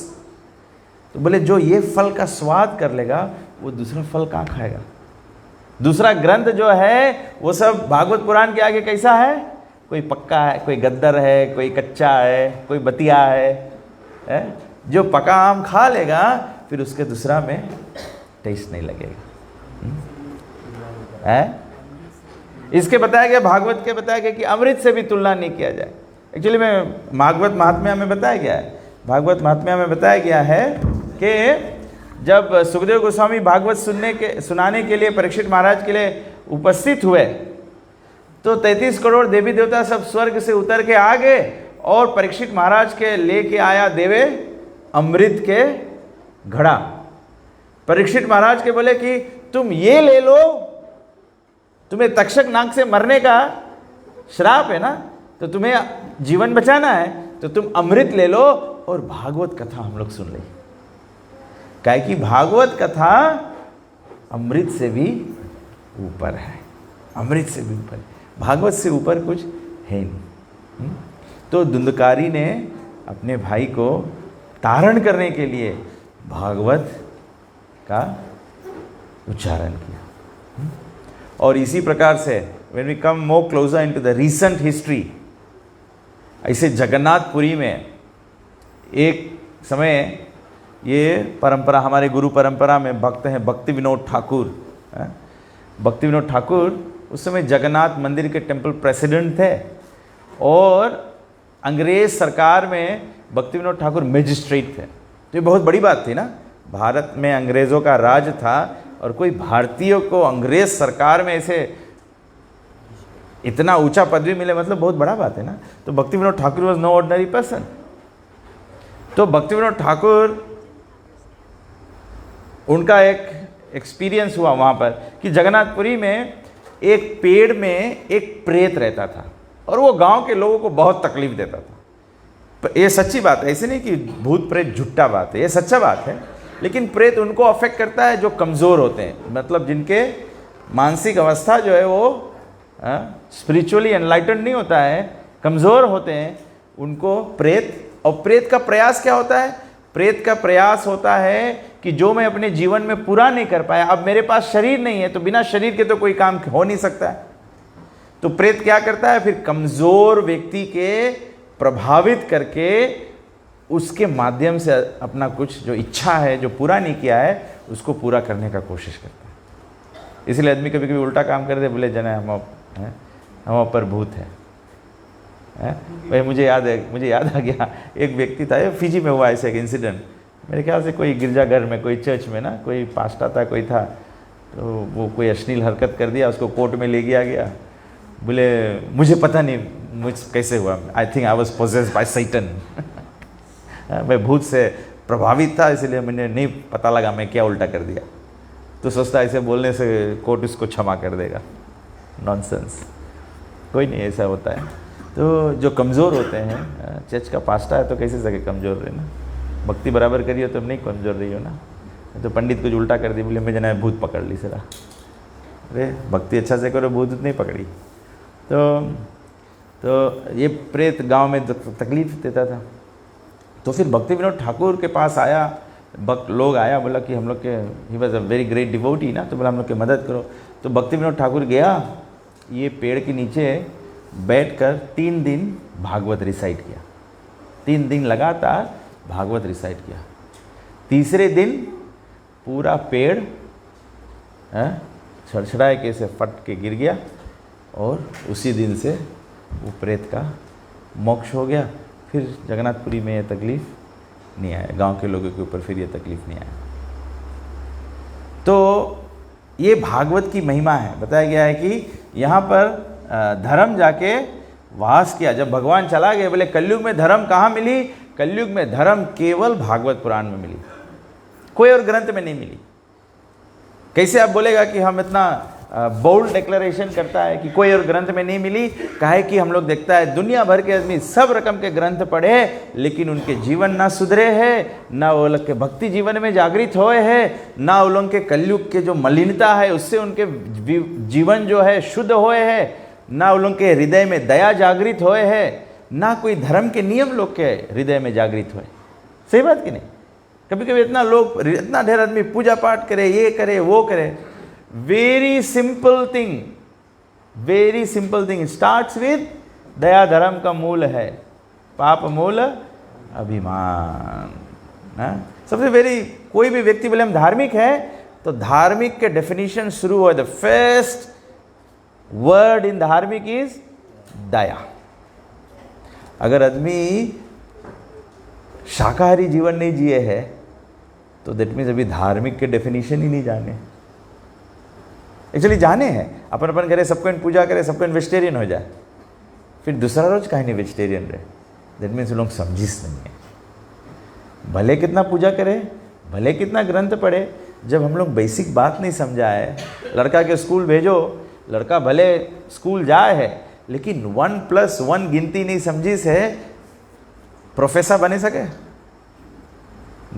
तो बोले जो ये फल का स्वाद कर लेगा वो दूसरा फल कहाँ खाएगा। दूसरा ग्रंथ जो है वो सब भागवत पुराण के आगे कैसा है, कोई पक्का है, कोई गद्दर है, कोई कच्चा है, कोई बतिया है? जो पका आम खा लेगा फिर उसके दूसरा में टेस्ट नहीं लगेगा। है इसके बताया गया, भागवत के बताया गया कि अमृत से भी तुलना नहीं किया जाए। एक्चुअली में भागवत महात्म्य में बताया गया है, भागवत महात्म्य में बताया गया है कि जब सुखदेव गोस्वामी भागवत सुनाने के लिए परीक्षित महाराज के लिए उपस्थित हुए तो 33 करोड़ देवी देवता सब स्वर्ग से उतर के आ गए और परीक्षित महाराज के लेके आया देवे अमृत के घड़ा। परीक्षित महाराज के बोले कि तुम ये ले लो, तुम्हें तक्षक नाग से मरने का श्राप है ना, तो तुम्हें जीवन बचाना है तो तुम अमृत ले लो और भागवत कथा हम लोग सुन ले। काहे कि भागवत कथा अमृत से भी ऊपर है, अमृत से भी ऊपर, भागवत से ऊपर कुछ है नहीं। तो धुंधकारी ने अपने भाई को तारण करने के लिए भागवत का उच्चारण किया। और इसी प्रकार से when we come more closer into the recent history, ऐसे जगन्नाथपुरी में एक समय ये परंपरा, हमारे गुरु परंपरा में भक्त हैं भक्ति विनोद ठाकुर। भक्ति विनोद ठाकुर उस समय जगन्नाथ मंदिर के टेम्पल प्रेसिडेंट थे और अंग्रेज सरकार में भक्ति विनोद ठाकुर मैजिस्ट्रेट थे। तो ये बहुत बड़ी बात थी ना, भारत में अंग्रेज़ों का राज था और कोई भारतीयों को अंग्रेज सरकार में ऐसे इतना ऊंचा पदवी मिले, मतलब बहुत बड़ा बात है ना। तो Bhakti Vinod Thakur was no ordinary person. तो भक्ति विनोद ठाकुर, उनका एक एक्सपीरियंस हुआ वहाँ पर कि जगन्नाथपुरी में एक पेड़ में एक प्रेत रहता था और वो गांव के लोगों को बहुत तकलीफ देता था। ये सच्ची बात है, ऐसे नहीं कि भूत प्रेत झुट्टा बात है, ये सच्चा बात है। लेकिन प्रेत उनको अफेक्ट करता है जो कमज़ोर होते हैं, मतलब जिनके मानसिक अवस्था जो है वो स्पिरिचुअली एनलाइटेंड नहीं होता है, कमज़ोर होते हैं, उनको प्रेत। और प्रेत का प्रयास क्या होता है? प्रेत का प्रयास होता है कि जो मैं अपने जीवन में पूरा नहीं कर पाया, अब मेरे पास शरीर नहीं है तो बिना शरीर के तो कोई काम हो नहीं सकता है। तो प्रेत क्या करता है, फिर कमज़ोर व्यक्ति के प्रभावित करके उसके माध्यम से अपना कुछ जो इच्छा है, जो पूरा नहीं किया है, उसको पूरा करने का कोशिश करता है। इसलिए आदमी कभी कभी उल्टा काम कर दे, बोले जना हम ऊपर भूत है। भाई मुझे याद आ गया, एक व्यक्ति था, फिजी में हुआ ऐसा एक इंसिडेंट। मेरे ख्याल से कोई गिरजाघर में, कोई चर्च में ना, कोई पास्टर था, कोई था, तो वो कोई अश्लील हरकत कर दिया, उसको कोर्ट में ले गया। बोले मुझे पता नहीं मुझ कैसे हुआ, I think I was possessed by Satan. मैं भूत से प्रभावित था, इसलिए मैंने नहीं पता लगा मैं क्या उल्टा कर दिया। तो सोचता ऐसे बोलने से कोर्ट उसको क्षमा कर देगा। नॉनसेंस, कोई नहीं ऐसा होता है। तो जो कमज़ोर होते हैं, चर्च का पास्टर है तो कैसे सके कमज़ोर रहना, भक्ति बराबर करियो तो नहीं कमज़ोर रही हो ना। तो पंडित कुछ उल्टा कर दी, बोले मैं जना भूत पकड़ ली सरा। अरे भक्ति अच्छा से करो, भूत नहीं पकड़ी। तो ये प्रेत गांव में तकलीफ देता था। तो फिर भक्ति विनोद ठाकुर के पास आया, लोग आया, बोला कि हम लोग के, he was a very great devotee ना, तो बोला हम लोग की मदद करो। तो भक्ति विनोद ठाकुर गया, ये पेड़ के नीचे बैठकर 3 दिन भागवत रिसाइट किया। 3 दिन लगातार भागवत रिसाइट किया। तीसरे दिन पूरा पेड़ छड़छड़ाए के से फट के गिर गया और उसी दिन से वो प्रेत का मोक्ष हो गया। फिर जगन्नाथपुरी में ये तकलीफ नहीं आया, गांव के लोगों के ऊपर फिर ये तकलीफ नहीं आया। तो ये भागवत की महिमा है। बताया गया है कि यहाँ पर धर्म जाके वास किया। जब भगवान चला गए, बोले कलयुग में धर्म कहाँ मिली? कलयुग में धर्म केवल भागवत पुराण में मिली, कोई और ग्रंथ में नहीं मिली। कैसे आप बोलेगा कि हम इतना बोल्ड डिक्लेरेशन करता है कि कोई और ग्रंथ में नहीं मिली? काहे कि हम लोग देखता है दुनिया भर के आदमी सब रकम के ग्रंथ पढ़े, लेकिन उनके जीवन ना सुधरे हैं, ना वो लोग के भक्ति जीवन में जागृत होए हैं, ना वो लोग के कलयुग के जो मलिनता है उससे उनके जीवन जो है शुद्ध होए हैं, ना वो लोग के हृदय में दया जागृत होए है, ना कोई धर्म के नियम लोग के हृदय में जागृत होए। सही बात कि नहीं? कभी कभी इतना ढेर आदमी पूजा पाठ करे, ये करे, वो करे। Very simple thing starts with दया धर्म का मूल है, पाप मूल अभिमान। सबसे पहली कोई भी व्यक्ति बोले हम धार्मिक है, तो धार्मिक के डेफिनेशन शुरू हो, द फर्स्ट वर्ड इन धार्मिक इज दया। अगर आदमी शाकाहारी जीवन नहीं जिए है तो दैट मीन्स अभी धार्मिक के डेफिनेशन ही नहीं जाने। एक्चुअली जाने हैं, अपन अपन करे, सबको पूजा करे, सबको वेजिटेरियन हो जाए, फिर दूसरा रोज काहे नहीं वेजिटेरियन रहे, दैट मीन्स लोग समझिस नहीं है। भले कितना पूजा करे, भले कितना ग्रंथ पढ़े, जब हम लोग बेसिक बात नहीं समझा है, लड़का के स्कूल भेजो, लड़का भले स्कूल जाए है लेकिन 1+1 गिनती नहीं समझी से प्रोफेसर बने सके,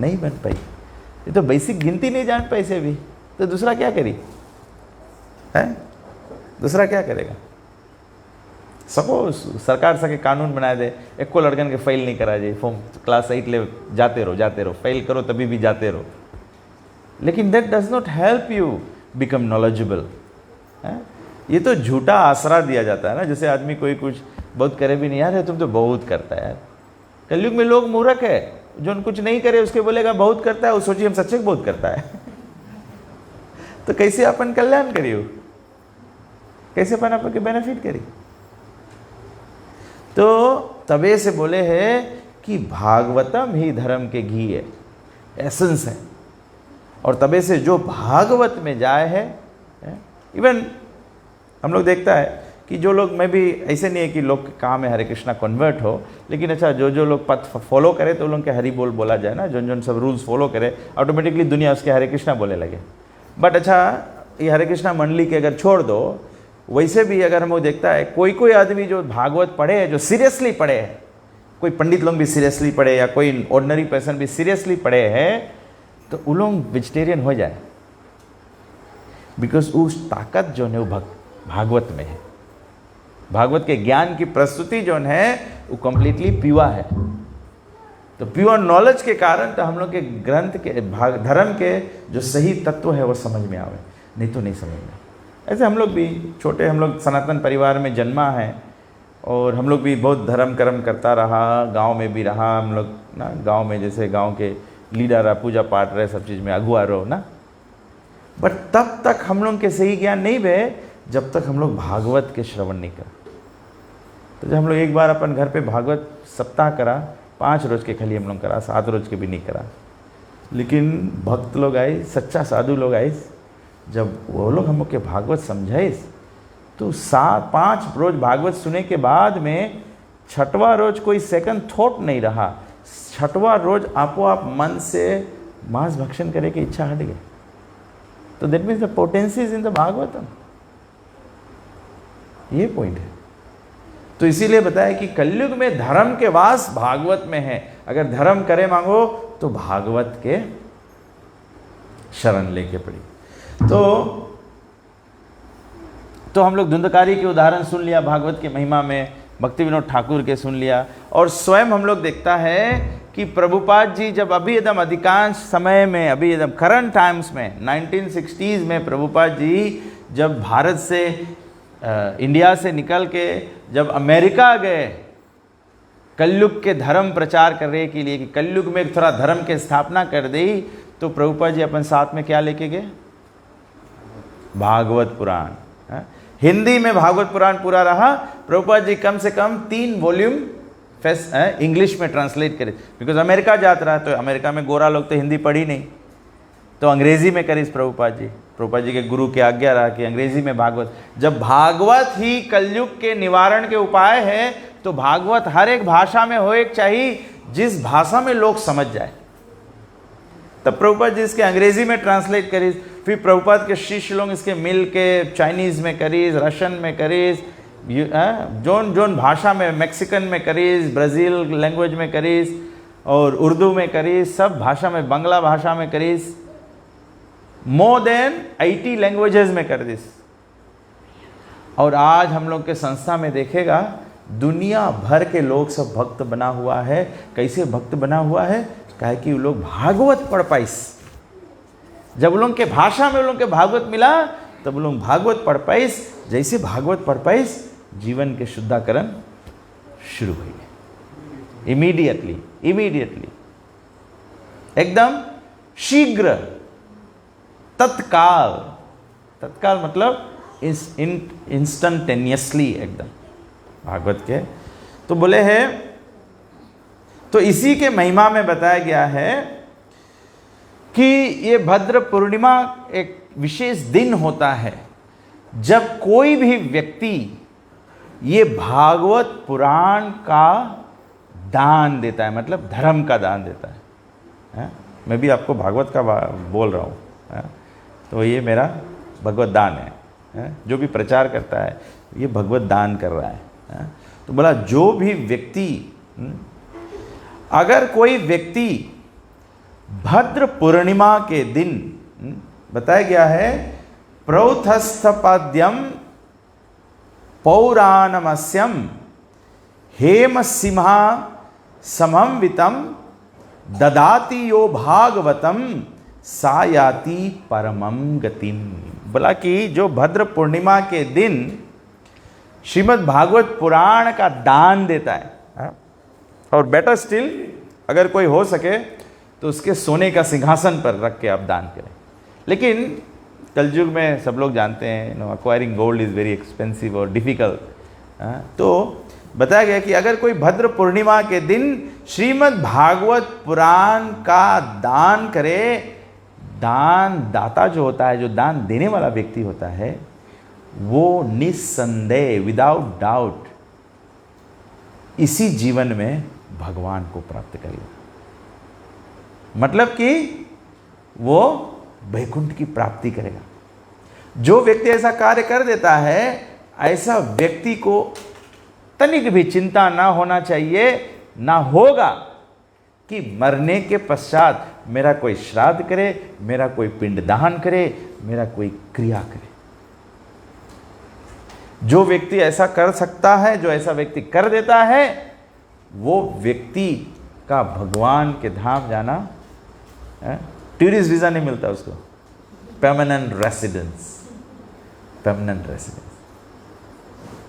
नहीं बन पाई। ये तो बेसिक गिनती नहीं जान पाई से भी, तो दूसरा क्या करी है, दूसरा क्या करेगा। सपोज सरकार सके कानून बनाए दे, एक को लड़कन के फेल नहीं करा जाए, फॉर्म क्लास 8 ले जाते रहो, फेल करो तभी भी जाते रहो, लेकिन that does not help you become knowledgeable. ये तो झूठा आसरा दिया जाता है ना, जैसे आदमी कोई कुछ बहुत करे भी नहीं, यार तुम तो बहुत करता है यार। कलयुग में लोग मूर्ख है, जो कुछ नहीं करे उसके बोलेगा बहुत करता है, वो सोचिए हम सच्चे बहुत करता है तो कैसे अपन कल्याण करियो, कैसे अपन आपके बेनिफिट करी। तो तबे से बोले हैं कि भागवतम ही धर्म के घी है, एसेंस है। और तबे से जो भागवत में जाए है, इवन हम लोग देखता है कि जो लोग, मैं भी ऐसे नहीं है कि लोग काम है हरे कृष्णा कन्वर्ट हो, लेकिन अच्छा जो लोग पथ फॉलो करे तो लोग के हरि बोल बोला जाए ना, जो सब रूल्स फॉलो करे ऑटोमेटिकली दुनिया उसके हरे कृष्णा बोले लगे। बट अच्छा ये हरे कृष्णा मंडली के अगर छोड़ दो, वैसे भी अगर हम लोग देखता है कोई आदमी जो भागवत पढ़े है, जो सीरियसली पढ़े है, कोई पंडित लोग भी सीरियसली पढ़े या कोई ऑर्डिनरी पर्सन भी सीरियसली पढ़े हैं, तो वो लोग वेजिटेरियन हो जाए, बिकॉज उस ताकत जो है वो भागवत में है। भागवत के ज्ञान की प्रस्तुति जो है वो कंप्लीटली प्योर है। तो प्योर नॉलेज के कारण तो हम लोग के ग्रंथ के धर्म के जो सही तत्व है वो समझ में आवे, नहीं तो नहीं समझ में। ऐसे हम लोग भी छोटे, हम लोग सनातन परिवार में जन्मा है और हम लोग भी बहुत धर्म कर्म करता रहा, गांव में भी रहा हम लोग ना, गांव में जैसे गांव के लीडर रहा, पूजा पाठ रहे, सब चीज़ में अगुआ रहो ना। बट तब तक हम लोग के सही ज्ञान नहीं भे जब तक हम लोग भागवत के श्रवण नहीं कर। तो जब हम लोग एक बार अपन घर पे भागवत सप्ताह करा, 5 रोज के खाली हम लोग करा, 7 रोज के भी नहीं करा, लेकिन भक्त लोग आए, सच्चा साधु लोग आए, जब वो लोग हम लोग के भागवत समझाए तो 5 रोज भागवत सुने के बाद में 6वां रोज कोई सेकंड थॉट नहीं रहा, 6वां रोज आपो आप मन से मांस भक्षण करे की इच्छा हट गई। तो that means the potency is in the Bhagavatam, ये पॉइंट है। तो इसीलिए बताया कि कलयुग में धर्म के वास भागवत में है। अगर धर्म करे मांगो तो भागवत के शरण लेके पड़ी। तो हम लोग धुंधकारी के उदाहरण सुन लिया, भागवत की महिमा में भक्ति विनोद ठाकुर के सुन लिया, और स्वयं हम लोग देखता है कि प्रभुपाद जी जब अभी एकदम अधिकांश समय में, अभी एकदम करंट टाइम्स में 1960s में प्रभुपाद जी जब भारत से इंडिया से निकल के जब अमेरिका गए कलयुग के धर्म प्रचार करने के लिए, कि कलयुग में थोड़ा धर्म के स्थापना कर दी, तो प्रभुपाद जी अपन साथ में क्या लेके गए? भागवत पुराण। हिंदी में भागवत पुराण पूरा रहा। प्रभुपाद जी कम से कम 3 वॉल्यूम इंग्लिश में ट्रांसलेट करे, बिकॉज अमेरिका जाता रहा, तो अमेरिका में गोरा लोग तो हिंदी पढ़ी नहीं, तो अंग्रेजी में करीस प्रभुपाद जी के गुरु के आज्ञा रहा कि अंग्रेजी में भागवत। जब भागवत ही कलयुग के निवारण के उपाय है, तो भागवत हर एक भाषा में हो एक चाहिए, जिस भाषा में लोग समझ जाए। तब प्रभुपाद जी इसके अंग्रेजी में ट्रांसलेट करीस, फिर प्रभुपाद के शिष्य लोग इसके मिल के चाइनीज़ में करीस, रशियन में करीस, जोन भाषा में, मैक्सिकन में करीस, ब्राज़ील लैंग्वेज में करीस, और उर्दू में करीस, सब भाषा में, बांग्ला भाषा में करीस, मोर देन 80 लैंग्वेजेस में कर दिस। और आज हम लोग के संस्था में देखेगा दुनिया भर के लोग सब भक्त बना हुआ है। कैसे भक्त बना हुआ है? कहे कि वो लोग भागवत पढ़ पाइस। जब उन लोग के भाषा में उन लोग के भागवत मिला, तब उन लोग भागवत पढ़ पाइस। जैसे भागवत पढ़ पाइस, जीवन के शुद्धाकरण शुरू हुई है। इमीडिएटली, एकदम शीघ्र, तत्काल मतलब इंस्टेंटेनियसली, एकदम भागवत के। तो बोले हैं, तो इसी के महिमा में बताया गया है कि ये भद्र पूर्णिमा एक विशेष दिन होता है जब कोई भी व्यक्ति ये भागवत पुराण का दान देता है, मतलब धर्म का दान देता है? मैं भी आपको भागवत का बोल रहा हूँ, तो ये मेरा भगवत दान है। जो भी प्रचार करता है ये भगवत दान कर रहा है। तो बोला जो भी व्यक्ति, अगर कोई व्यक्ति भद्र पूर्णिमा के दिन, बताया गया है, प्रौथस्थपद्यम पौराणमस्यम हेम सिंहा समन्वितम ददाति यो भागवतम सायाति परमम गतिम। बोला कि जो भद्र पूर्णिमा के दिन श्रीमद् भागवत पुराण का दान देता है, और बेटर स्टिल अगर कोई हो सके तो उसके सोने का सिंहासन पर रख के आप दान करें। लेकिन कलयुग में सब लोग जानते हैं acquiring gold is very expensive और डिफ़िकल्ट। तो बताया गया कि अगर कोई भद्र पूर्णिमा के दिन श्रीमद् भागवत पुराण का दान करे, दान दाता जो होता है, जो दान देने वाला व्यक्ति होता है, वो निस्संदेह, विदाउट डाउट, इसी जीवन में भगवान को प्राप्त करेगा। मतलब कि वो वैकुंठ की प्राप्ति करेगा। जो व्यक्ति ऐसा कार्य कर देता है, ऐसा व्यक्ति को तनिक भी चिंता ना होना चाहिए, ना होगा कि मरने के पश्चात मेरा कोई श्राद्ध करे, मेरा कोई पिंडदान करे, मेरा कोई क्रिया करे। जो व्यक्ति ऐसा कर सकता है, जो ऐसा व्यक्ति कर देता है, वो व्यक्ति का भगवान के धाम जाना, टूरिस्ट वीज़ा नहीं मिलता उसको, परमानेंट रेसिडेंस।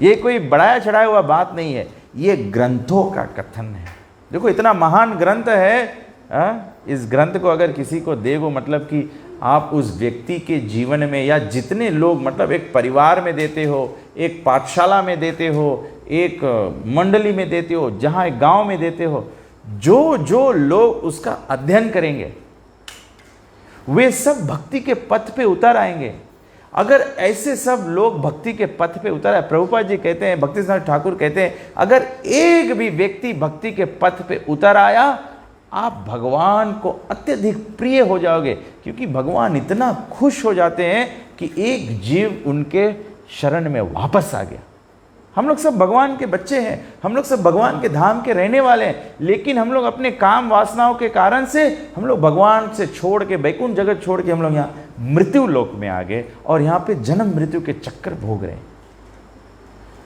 ये कोई बढ़ाया चढ़ाया हुआ बात नहीं है, ये ग्रंथों का कथन है। देखो इतना महान ग्रंथ है, इस ग्रंथ को अगर किसी को देगो, मतलब कि आप उस व्यक्ति के जीवन में, या जितने लोग, मतलब एक परिवार में देते हो, एक पाठशाला में देते हो, एक मंडली में देते हो, जहाँ एक गांव में देते हो, जो जो लोग उसका अध्ययन करेंगे वे सब भक्ति के पथ पे उतर आएंगे। अगर ऐसे सब लोग भक्ति के पथ पे उतर आए, प्रभुपाद जी कहते हैं, भक्ति सिद्धांत ठाकुर कहते हैं, अगर एक भी व्यक्ति भक्ति के पथ पे उतर आया, आप भगवान को अत्यधिक प्रिय हो जाओगे, क्योंकि भगवान इतना खुश हो जाते हैं कि एक जीव उनके शरण में वापस आ गया। हम लोग सब भगवान के बच्चे हैं, हम लोग सब भगवान के धाम के रहने वाले हैं, लेकिन हम लोग अपने काम वासनाओं के कारण से हम लोग भगवान से छोड़ के, बैकुंठ जगत छोड़ के हम लोग यहाँ मृत्यु लोक में आ गए और यहाँ पे जन्म मृत्यु के चक्कर भोग रहे हैं।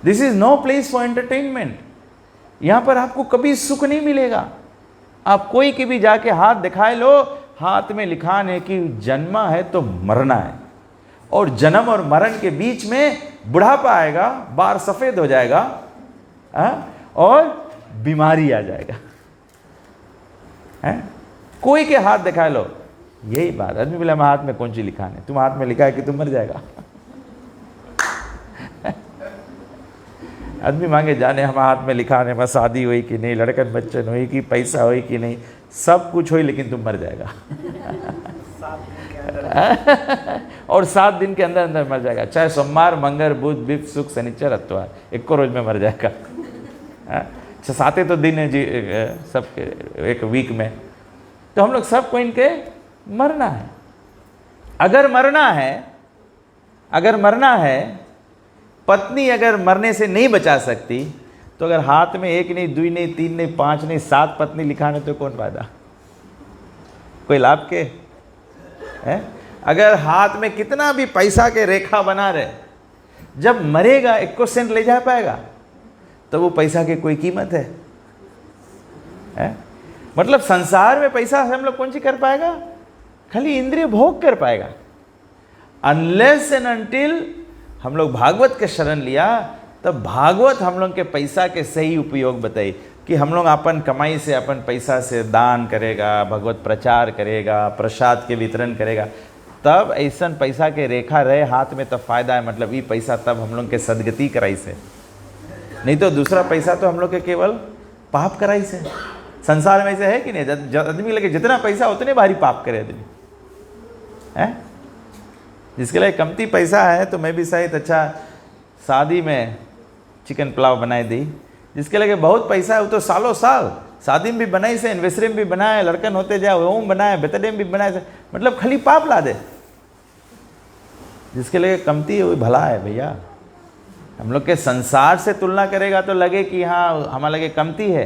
This is no place for entertainment. यहाँ पर आपको कभी सुख नहीं मिलेगा। आप कोई के भी जाके हाथ दिखाए लो, हाथ में लिखा है कि जन्मा है तो मरना है, और जन्म और मरण के बीच में बुढ़ापा आएगा, बाल सफेद हो जाएगा, और बीमारी आ जाएगा। कोई के हाथ दिखा लो, यही बात। आदमी बोला मैं हाथ में कौन सी लिखा है, तुम हाथ में लिखा है कि तुम मर जाएगा। आदमी मांगे जाने हम हाथ में लिखा है, मैं शादी हुई कि नहीं, लड़कन बच्चन हुई कि पैसा हुई कि नहीं, सब कुछ हुई, लेकिन तुम मर जाएगा। और 7 दिन के अंदर अंदर मर जाएगा, चाहे सोमवार, मंगल, बुध, बिफ, शुक्र, शनिचर, अतवार, एक को रोज में मर जाएगा। 7 तो दिन है जी सब एक वीक में। तो हम लोग सबको इनके मरना है। अगर मरना है, पत्नी अगर मरने से नहीं बचा सकती, तो अगर हाथ में 1 नहीं, 2 नहीं, 3 नहीं, 5 नहीं, 7 पत्नी लिखाने तो कौन फायदा, कोई लाभ के है? अगर हाथ में कितना भी पैसा के रेखा बना रहे, जब मरेगा 1 सेंट ले जा पाएगा, तो वो पैसा की कोई कीमत है? मतलब संसार में पैसा हम लोग कौन सी कर पाएगा? खाली इंद्रिय भोग कर पाएगा। अनलेस एंड अनटिल हम लोग भागवत के शरण लिया, तब भागवत हम लोग के पैसा के सही उपयोग बताई कि हम लोग अपन कमाई से अपन पैसा से दान करेगा, भगवत प्रचार करेगा, प्रसाद के वितरण करेगा, तब ऐसा पैसा के रेखा रहे हाथ में, तब फायदा है। मतलब ये पैसा तब हम लोग के सदगति कराई से, नहीं तो दूसरा पैसा तो हम लोग के केवल पाप कराई से। संसार में ऐसे है कि नहीं, आदमी लगे जितना पैसा उतने भारी पाप करे आदमी है। जिसके लिए कमती पैसा है तो मैं भी शायद अच्छा शादी में चिकन पुलाव बनाई दी। जिसके लगे बहुत पैसा है वो तो सालों साल शादी में भी बनाई से, एनिवर्सरी में भी बनाए, लड़कन होते जाए ओम बनाए, बर्थडे में भी बनाए से, मतलब खाली पाप ला दे। जिसके लगे कमती है वो भला है भैया। हम लोग के संसार से तुलना करेगा तो लगे कि हाँ हमारे लगे कमती है,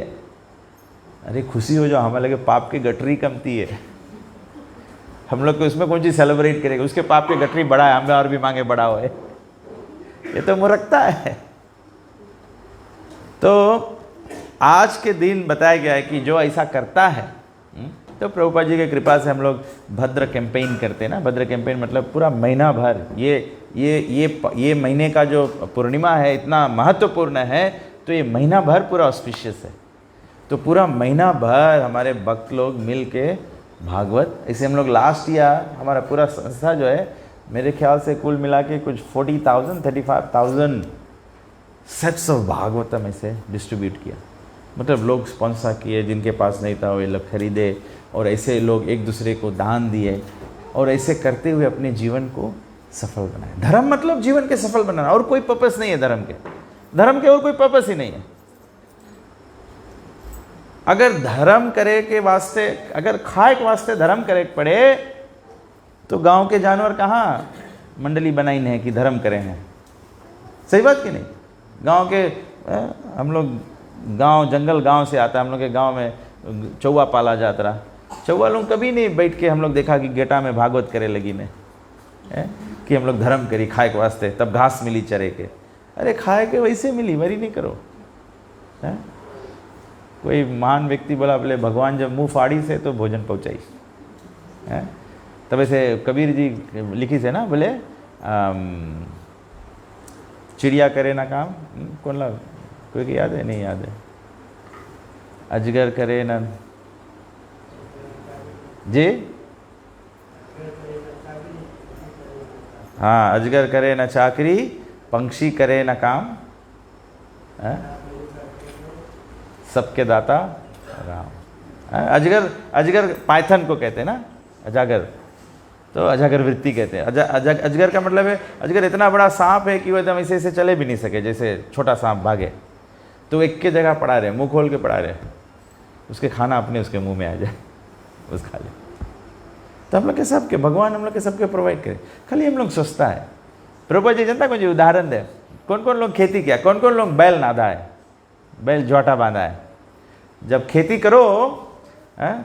अरे खुशी हो जाओ, हमारे लगे पाप की गठरी कमती है। हम लोग को उसमें कौन चीज़ सेलिब्रेट करेगा, उसके पाप की गठरी बड़ा है, हमें और भी मांगे बड़ा होए, ये तो मूर्खता है। तो आज के दिन बताया गया है कि जो ऐसा करता है, तो प्रभुपाद जी की कृपा से हम लोग भद्र कैंपेन करते हैं ना। भद्र कैंपेन मतलब पूरा महीना भर, ये महीने का जो पूर्णिमा है इतना महत्वपूर्ण है, तो ये महीना भर पूरा ऑस्पिशियस है। तो पूरा महीना भर हमारे भक्त लोग मिल के भागवत, ऐसे हम लोग लास्ट ईयर हमारा पूरा संस्था जो है मेरे ख्याल से कुल मिला के कुछ 35,000 सेट्स ऑफ भागवतम ऐसे डिस्ट्रीब्यूट किया। मतलब लोग स्पॉन्सर किए, जिनके पास नहीं था वो लोग खरीदे, और ऐसे लोग एक दूसरे को दान दिए, और ऐसे करते हुए अपने जीवन को सफल बनाए। धर्म मतलब जीवन के सफल बनाना, और कोई पर्पस नहीं है धर्म के और कोई पर्पस ही नहीं है। अगर धर्म करे के वास्ते, अगर खाए के वास्ते धर्म करे पड़े, तो गांव के जानवर कहाँ मंडली बनाई है कि धर्म करें हैं। सही बात कि नहीं। गांव के हम लोग गांव जंगल गांव से आता है, हम लोग के गांव में चौवा पाला जाता रहा। चौवा लोग कभी नहीं बैठ के हम लोग देखा कि गेटा में भागवत करे लगी ने कि हम लोग धर्म करी खाए के वास्ते, तब घास मिली चरे के। अरे खाए के वैसे मिली, वरी नहीं करो है? कोई महान व्यक्ति बोला बोले भगवान जब मुंह फाड़ी से तो भोजन पहुँचाई है। तब ऐसे कबीर जी लिखी से ना, बोले चिड़िया करे ना काम, कौन ला कोई की याद है, नहीं याद है। अजगर करे ना जी, हाँ, अजगर करे ना चाकरी, पंक्षी करे ना काम, सबके दाता राम। अजगर पाइथन को कहते हैं ना, अजागर, तो अजगर वृत्ति कहते हैं। अजगर का मतलब है, अजगर इतना बड़ा सांप है कि वो एकदम ऐसे चले भी नहीं सके, जैसे छोटा सांप भागे तो एक के जगह पड़ा रहे, मुंह खोल के पड़ा रहे, उसके खाना अपने उसके मुंह में आ जाए, उस खा ले। तो हम लोग के सबके भगवान हम लोग के सबके प्रोवाइड करे, खाली हम लोग सोचता है। प्रभु जी जनता को जो उदाहरण दे, कौन कौन लोग खेती किया, कौन कौन लोग बैल नादा है, बैल जोटा बांधा है। जब खेती करो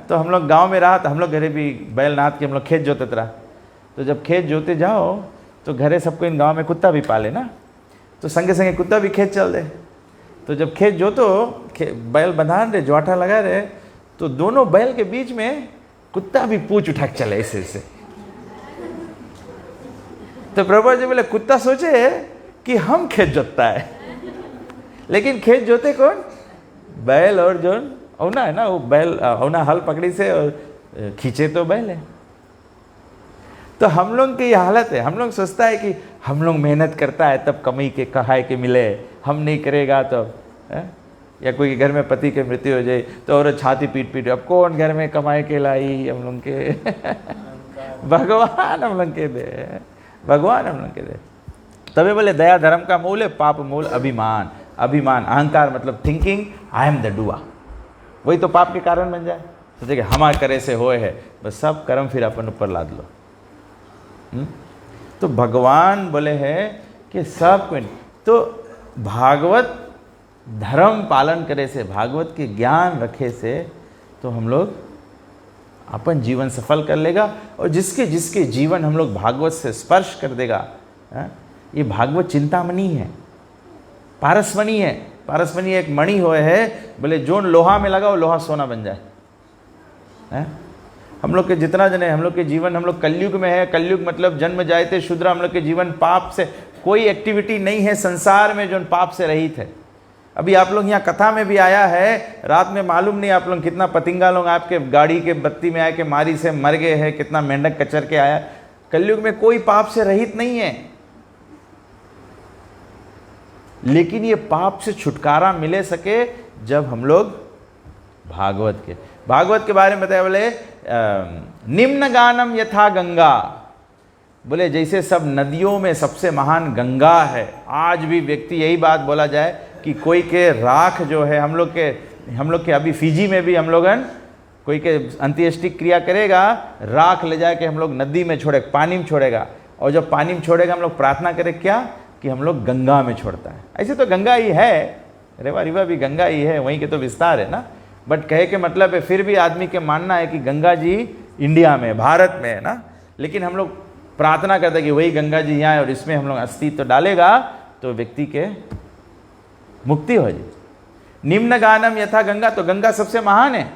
तो हम लोग गांव में रहा, तो हम लोग घरे भी बैल नाद के हम लोग खेत जोते रहा। तो जब खेत जोते जाओ तो घरे सबको इन गांव में कुत्ता भी पाले ना, तो संगे संगे कुत्ता भी खेत चल दे। तो जब खेत जोतो बैल बंधा रहे, जोटा लगा रहे, तो दोनों बैल के बीच में कुत्ता भी पूछ उठा के चले ऐसे ऐसे। तो प्रभु जी बोले कुत्ता सोचे कि हम खेत जोतता है, लेकिन खेत जोते कौन, बैल और जो औना है ना, वो बैल औना हल पकड़ी से और खींचे तो बैल है। तो हम लोग की ये हालत है, हम लोग सोचता है कि हम लोग मेहनत करता है तब कमाई के कहाए के मिले, हम नहीं करेगा तो या कोई घर में पति के मृत्यु हो जाए तो औरत छाती पीट पीट, अब कौन घर में कमाए के लाई, हम लोग के भगवान हम लोग के दे, भगवान हम लोग के दे। तभी बोले दया धर्म का मूल है, पाप मूल अभिमान। अभिमान अहंकार मतलब थिंकिंग आई एम द डूआ, वही तो पाप के कारण बन जाए। सोचे कि हमारे करे से होए है, बस सब कर्म फिर अपन ऊपर लाद लो। तो भगवान बोले हैं कि सब कोई, तो भागवत धर्म पालन करे से, भागवत के ज्ञान रखे से, तो हम लोग अपन जीवन सफल कर लेगा। और जिसके जिसके जीवन हम लोग भागवत से स्पर्श कर देगा, ये भागवत चिंतामणि है, पारसमणि है। पारसमणि एक मणि होए है, बोले जो लोहा में लगा वो लोहा सोना बन जाए। हम लोग के जितना जने हम लोग के जीवन, हम लोग कलयुग में है, कलयुग मतलब जन्म जाए थे शूद्र, हम लोग के जीवन पाप से कोई एक्टिविटी नहीं है संसार में जो पाप से रहित है। अभी आप लोग यहाँ कथा में भी आया है, रात में मालूम नहीं आप लोग कितना पतिंगा लोग आपके गाड़ी के बत्ती में आए के मारी से मर गए हैं, कितना मेंढक कचर के आया। कलयुग में कोई पाप से रहित नहीं है, लेकिन ये पाप से छुटकारा मिले सके जब हम लोग भागवत के बारे में बताया। बोले निम्न गानम यथा गंगा, बोले जैसे सब नदियों में सबसे महान गंगा है। आज भी व्यक्ति यही बात बोला जाए कि कोई के राख जो है, हम लोग के अभी फिजी में भी हम लोगन कोई के अंत्येष्टि क्रिया करेगा, राख ले जाके हम लोग नदी में छोड़े, पानी में छोड़ेगा, और जब पानी में छोड़ेगा हम लोग प्रार्थना करें क्या कि हम लोग गंगा में छोड़ता है। ऐसे तो गंगा ही है, रेवा रिवा भी गंगा ही है, वहीं के तो विस्तार है ना, बट कहे के मतलब है फिर भी आदमी के मानना है कि गंगा जी इंडिया में, भारत में है ना, लेकिन हम लोग प्रार्थना करते हैं कि वही गंगा जी यहाँ है और इसमें हम लोग अस्तित्व डालेगा तो व्यक्ति के मुक्ति हो जाए। निम्न गानम यथा गंगा, तो गंगा सबसे महान है।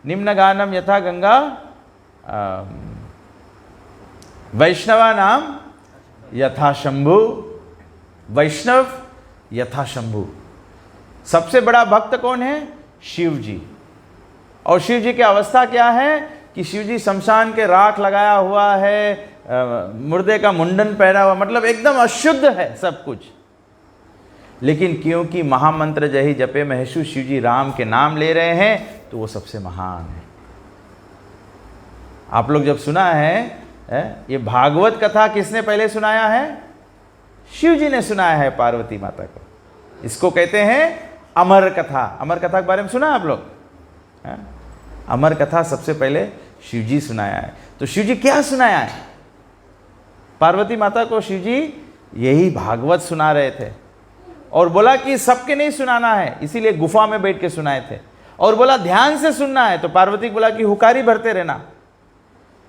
निम्न गानम यथा गंगा वैष्णवा नाम यथा शंभु, वैष्णव यथा शंभु। सबसे बड़ा भक्त कौन है? शिव जी। और शिव जी की अवस्था क्या है कि शिव जी शमशान के राख लगाया हुआ है, मुर्दे का मुंडन पहना हुआ, मतलब एकदम अशुद्ध है सब कुछ। लेकिन क्योंकि महामंत्र जय जपे महेशु, शिव जी राम के नाम ले रहे हैं तो वो सबसे महान है। आप लोग जब सुना है ये भागवत कथा किसने पहले सुनाया है? शिव जी ने सुनाया है पार्वती माता को। इसको कहते हैं अमर कथा। अमर कथा के बारे में सुना आप लोग? अमर कथा सबसे पहले शिव जी सुनाया है। तो शिव जी क्या सुनाया है? पार्वती माता को शिव जी यही भागवत सुना रहे थे, और बोला कि सबके नहीं सुनाना है, इसीलिए गुफा में बैठ के सुनाए थे, और बोला ध्यान से सुनना है। तो पार्वती को बोला कि हुकारी भरते रहना,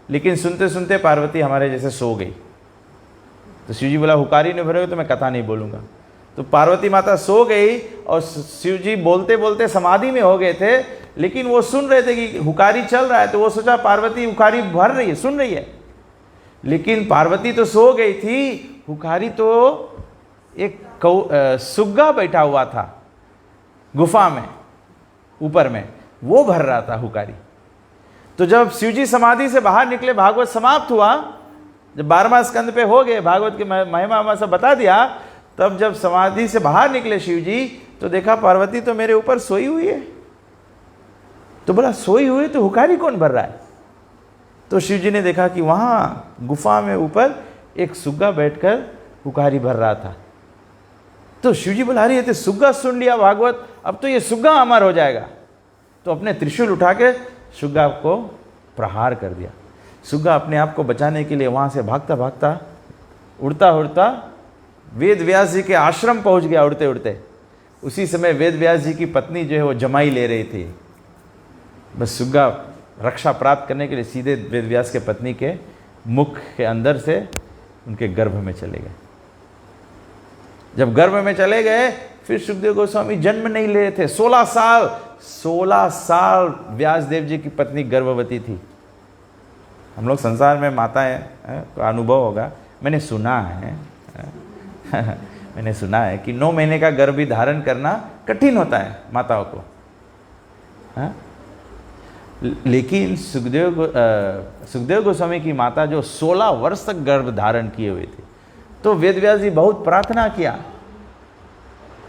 लेकिन सुनते सुनते पार्वती हमारे जैसे सो गई। तो शिव जी बोला हुकारी नहीं भरोगे तो मैं कथा नहीं बोलूँगा। तो पार्वती माता सो गई और शिव जी बोलते बोलते समाधि में हो गए थे, लेकिन वो सुन रहे थे कि हुकारी चल रहा है, तो वो सोचा पार्वती हुकारी भर रही है, सुन रही है। लेकिन पार्वती तो सो गई थी, हुकारी तो एक सुग्गा बैठा हुआ था गुफा में ऊपर में, वो भर रहा था हुकारी। तो जब शिवजी समाधि से बाहर निकले, भागवत समाप्त हुआ, जब 12वां स्कंद पे हो गए, भागवत की महिमा सब बता दिया, तब जब समाधि से बाहर निकले शिवजी तो देखा पार्वती तो मेरे ऊपर सोई हुई है। तो बोला सोई हुई तो हुकारी कौन भर रहा है? तो शिवजी ने देखा कि वहाँ गुफा में ऊपर एक सुग्गा बैठकर हुकारी भर रहा था। तो शिवजी बोला अरे ये तो सुग्गा सुन लिया भागवत, अब तो ये सुग्गा अमर हो जाएगा। तो अपने त्रिशूल उठा के सुग्गा को प्रहार कर दिया। सुग्गा अपने आप को बचाने के लिए वहाँ से भागता भागता उड़ता उड़ता वेद व्यास जी के आश्रम पहुँच गया उड़ते उड़ते। उसी समय वेद व्यास जी की पत्नी जो है वो जमाई ले रही थी। बस सुग्गा रक्षा प्राप्त करने के लिए सीधे वेद व्यास के पत्नी के मुख के अंदर से उनके गर्भ में चले गए। जब गर्भ में चले गए फिर सुखदेव गोस्वामी जन्म नहीं ले रहे थे। 16 साल व्यास देव जी की पत्नी गर्भवती थी। हम लोग संसार में माताएं का अनुभव होगा, मैंने सुना है मैंने सुना है कि 9 महीने का गर्भ भी धारण करना कठिन होता है माताओं को। लेकिन सुखदेव गोस्वामी की माता जो 16 वर्ष तक गर्भ धारण किए हुए थे, तो वेद व्यास जी बहुत प्रार्थना किया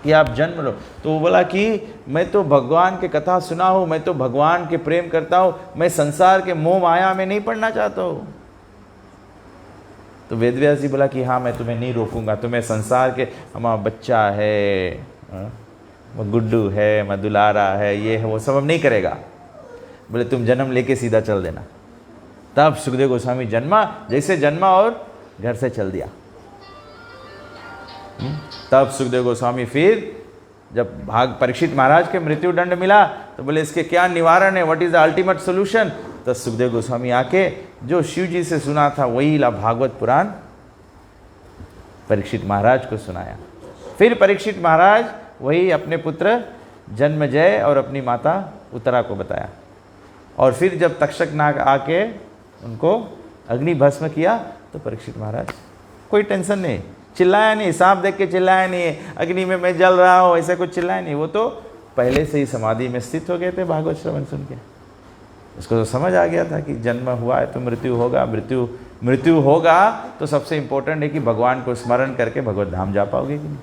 कि आप जन्म लो। तो वो बोला कि मैं तो भगवान के कथा सुना हूँ, मैं तो भगवान के प्रेम करता हूँ, मैं संसार के मोह माया में नहीं पड़ना चाहता हूँ। तो वेद व्यास जी बोला कि हाँ मैं तुम्हें नहीं रोकूंगा, तुम्हें संसार के हमारा बच्चा है, वो गुड्डू है, मधुलारा है, ये है वो सब हम नहीं करेगा। बोले तुम जन्म लेके सीधा चल देना। तब सुखदेव गोस्वामी जन्मा, जैसे जन्मा और घर से चल दिया। तब सुखदेव गोस्वामी फिर जब परीक्षित महाराज के मृत्यु दंड मिला तो बोले इसके क्या निवारण है, what is the ultimate solution. तो सुखदेव गोस्वामी आके जो शिव जी से सुना था वही भागवत पुराण परीक्षित महाराज को सुनाया। फिर परीक्षित महाराज वही अपने पुत्र जन्मजय और अपनी माता उत्तरा को बताया। और फिर जब तक्षक नाग आके उनको अग्नि भस्म किया तो परीक्षित महाराज कोई टेंशन नहीं, चिल्लाया नहीं, सांप देख के चिल्लाया नहीं, अग्नि में मैं जल रहा हूँ ऐसा कुछ चिल्लाया नहीं, वो तो पहले से ही समाधि में स्थित हो गए थे भागवत श्रवण सुन के। उसको तो समझ आ गया था कि जन्म हुआ है तो मृत्यु होगा, मृत्यु होगा तो सबसे इम्पोर्टेंट है कि भगवान को स्मरण करके भगवत धाम जा पाओगे कि नहीं।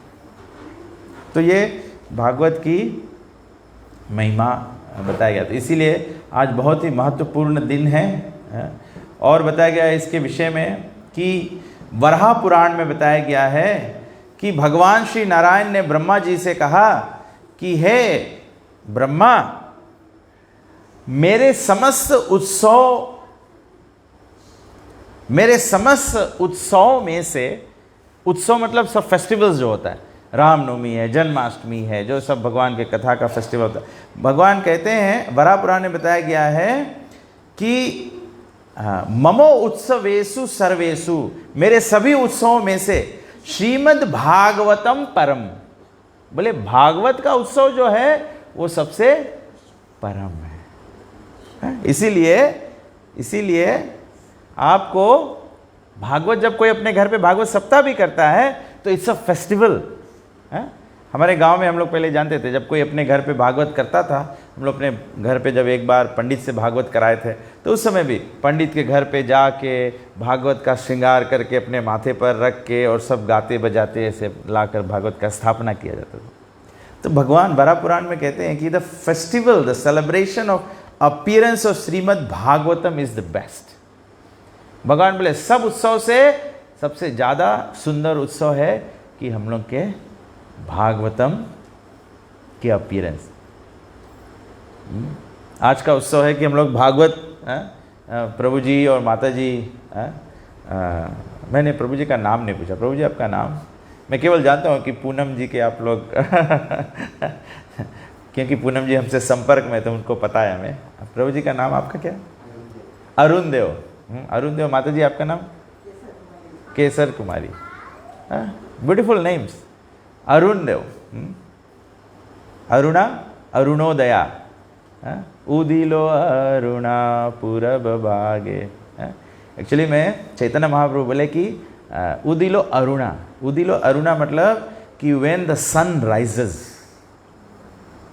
तो ये भागवत की महिमा बताया गया, तो इसीलिए आज बहुत ही महत्वपूर्ण दिन है। और बताया गया है इसके विषय में कि वराह पुराण में बताया गया है कि भगवान श्री नारायण ने ब्रह्मा जी से कहा कि हे ब्रह्मा, मेरे समस्त उत्सव में से, उत्सव मतलब सब फेस्टिवल्स जो होता है, रामनवमी है, जन्माष्टमी है, जो सब भगवान के कथा का फेस्टिवल होता है, भगवान कहते हैं, वराह पुराण में बताया गया है कि ममो उत्सवेषु सर्वेषु, मेरे सभी उत्सवों में से श्रीमद् भागवतम परम, बोले भागवत का उत्सव जो है वो सबसे परम है। इसीलिए आपको भागवत, जब कोई अपने घर पे भागवत सप्ताह भी करता है तो इट्स अ फेस्टिवल। हमारे गांव में हम लोग पहले जानते थे, जब कोई अपने घर पे भागवत करता था, हम लोग अपने घर पे जब एक बार पंडित से भागवत कराए थे, तो उस समय भी पंडित के घर पे जाके भागवत का श्रृंगार करके अपने माथे पर रख के और सब गाते बजाते ऐसे लाकर भागवत का स्थापना किया जाता था। तो भगवान वराह पुराण में कहते हैं कि the festival, the celebration of appearance of Shrimad Bhagavatam is the best. भगवान बोले सब उत्सव से सबसे ज़्यादा सुंदर उत्सव है कि हम लोग के भागवतम के अपीयरेंस। आज का उत्सव है कि हम लोग भागवत, प्रभु जी और माता जी, मैंने प्रभु जी का नाम नहीं पूछा, प्रभु जी आपका नाम, मैं केवल जानता हूँ कि पूनम जी के आप लोग क्योंकि पूनम जी हमसे संपर्क में तो उनको पता है हमें। प्रभु जी का नाम आपका क्या? अरुण देव। अरुण देव। माता जी आपका नाम? केसर कुमारी। Beautiful names. अरुण देव, अरुणा, अरुणोदया, उदिलो अरुणा पूरब भागे। एक्चुअली में चैतन्य महाप्रभु बोले कि उदिलो अरुणा, उदिलो अरुणा मतलब कि when the sun rises,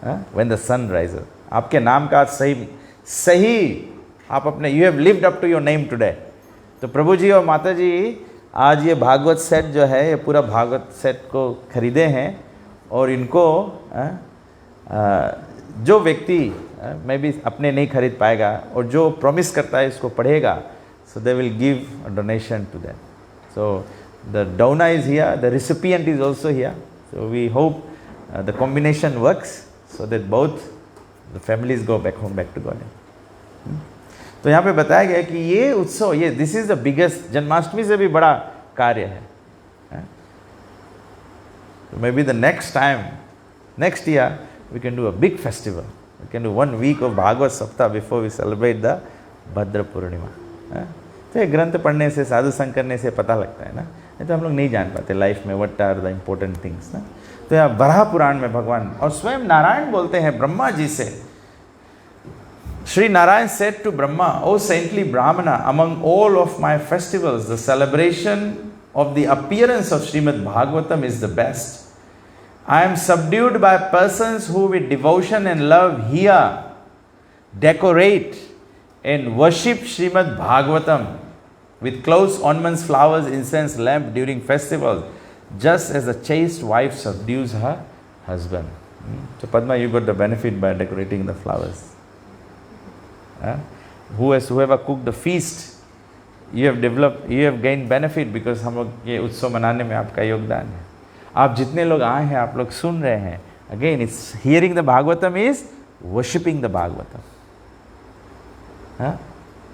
when the sun rises. आपके नाम का सही आप अपने, you have lived up to your name today. तो प्रभु जी और माता जी आज ये भागवत सेट जो है, ये पूरा भागवत सेट को खरीदे हैं और इनको जो व्यक्ति मैं भी अपने नहीं खरीद पाएगा और जो प्रॉमिस करता है इसको पढ़ेगा, so they will give a donation to that. So the donor is here, the recipient is also here, so we hope the combination works so that both the families go back home, back to God. तो यहाँ पे बताया गया कि ये उत्सव, ये this is the biggest, Janmashtami से भी बड़ा कार्य है। May be the next time, next year we can do a big festival, we can do 1 week of Bhagavat Saptah before we celebrate the भद्र पूर्णिमा। तो ये ग्रंथ पढ़ने से, साधु संग करने से पता लगता है ना, नहीं तो हम लोग नहीं जान पाते लाइफ में what are the important things ना। तो यहाँ वराह पुराण में भगवान और स्वयं नारायण बोलते हैं ब्रह्मा जी से, Sri Narayan said to Brahma, O saintly Brahmana, among all of my festivals, the celebration of the appearance of Srimad Bhagavatam is the best. I am subdued by persons who with devotion and love hear, decorate and worship Srimad Bhagavatam with clothes, ornaments, flowers, incense, lamp during festivals, just as a chaste wife subdues her husband. So Padma, you got the benefit by decorating the flowers. Whoever cooked the feast, you have gained benefit because हम लोग ये उत्सव मनाने में आपका योगदान है। आप जितने लोग आए हैं, आप लोग सुन रहे हैं, again it's hearing the Bhagavatam is worshipping the Bhagavatam.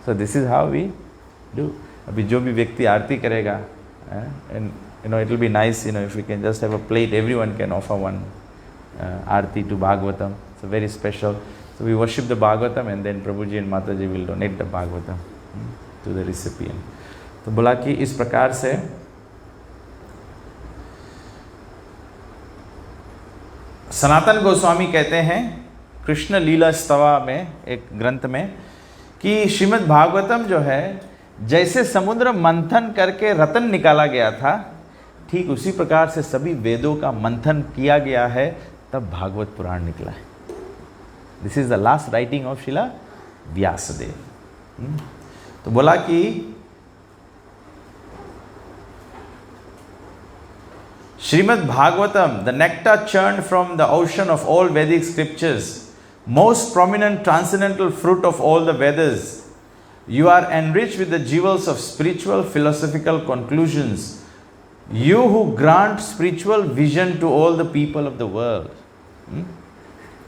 So this is how we do. अभी जो भी व्यक्ति आरती करेगा, and it will be nice, if we can just have a plate, everyone can offer one aarti to Bhagavatam. It's very special. So we worship the Bhagavatam and then Prabhuji and Mataji will donate the Bhagavatam to the recipient. तो बोला कि इस प्रकार से सनातन गोस्वामी कहते हैं कृष्ण लीला स्तवा में, एक ग्रंथ में, कि श्रीमद् भागवतम जो है जैसे समुद्र मंथन करके रतन निकाला गया था, ठीक उसी प्रकार से सभी वेदों का मंथन किया गया है, तब भागवत पुराण निकला है। This is the last writing of शिला व्यासदेव। तो बोला कि Shrimad Bhagavatam, the nectar churned from the ocean of all Vedic scriptures, most prominent transcendental fruit of all the Vedas. You are enriched with the jewels of spiritual philosophical conclusions. You who grant spiritual vision to all the people of the world.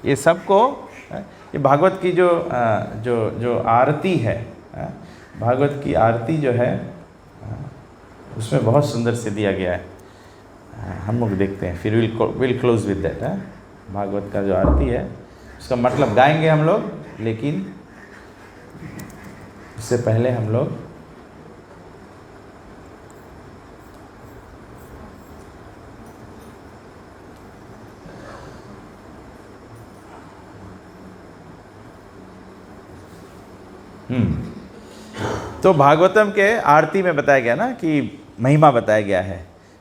ये सबको, ये भागवत की जो आरती है, भागवत की आरती जो है उसमें बहुत सुंदर से दिया गया है। हम लोग देखते हैं, फिर will close with that. Bhagavat का जो आरती है उसका मतलब गाएंगे हम लोग, लेकिन उससे पहले हम लोग तो भागवतम के आरती में बताया गया ना कि महिमा बताया गया है।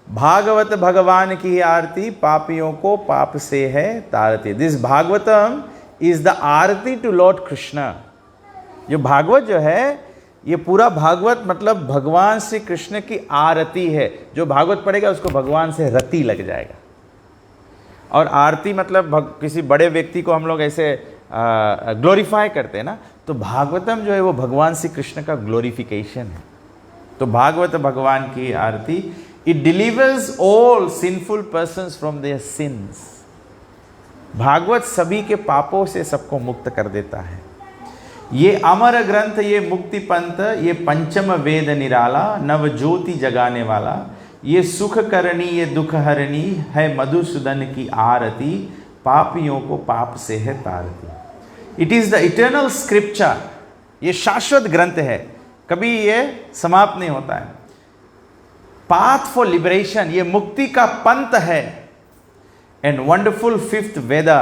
भागवत भगवान की आरती पापियों को पाप से है तारती। This Bhagavatam is the aarti to Lord Krishna. जो भागवत जो है, ये पूरा भागवत मतलब भगवान श्री कृष्ण की आरती है। जो भागवत पढ़ेगा उसको भगवान से रति लग जाएगा। और आरती मतलब किसी बड़े व्यक्ति को हम लोग ऐसे ग्लोरीफाई करते हैं ना, तो भागवतम जो है वो भगवान श्री कृष्ण का ग्लोरिफिकेशन है। तो भागवत भगवान की आरती, it delivers all sinful persons from their sins. Bhagavata सभी के पापों से सबको मुक्त कर देता है। ये अमर ग्रंथ, ये मुक्ति पंथ, ये पंचम वेद निराला, नव ज्योति जगाने वाला, ये सुख करनी, ये दुख हरनी है मधुसूदन की आरती, पापियों को पाप से है तारती। It is the eternal scripture. ये शाश्वत ग्रंथ है, कभी ये समाप्त नहीं होता है। पाथ फॉर लिबरेशन, ये मुक्ति का पंथ है। And wonderful fifth Veda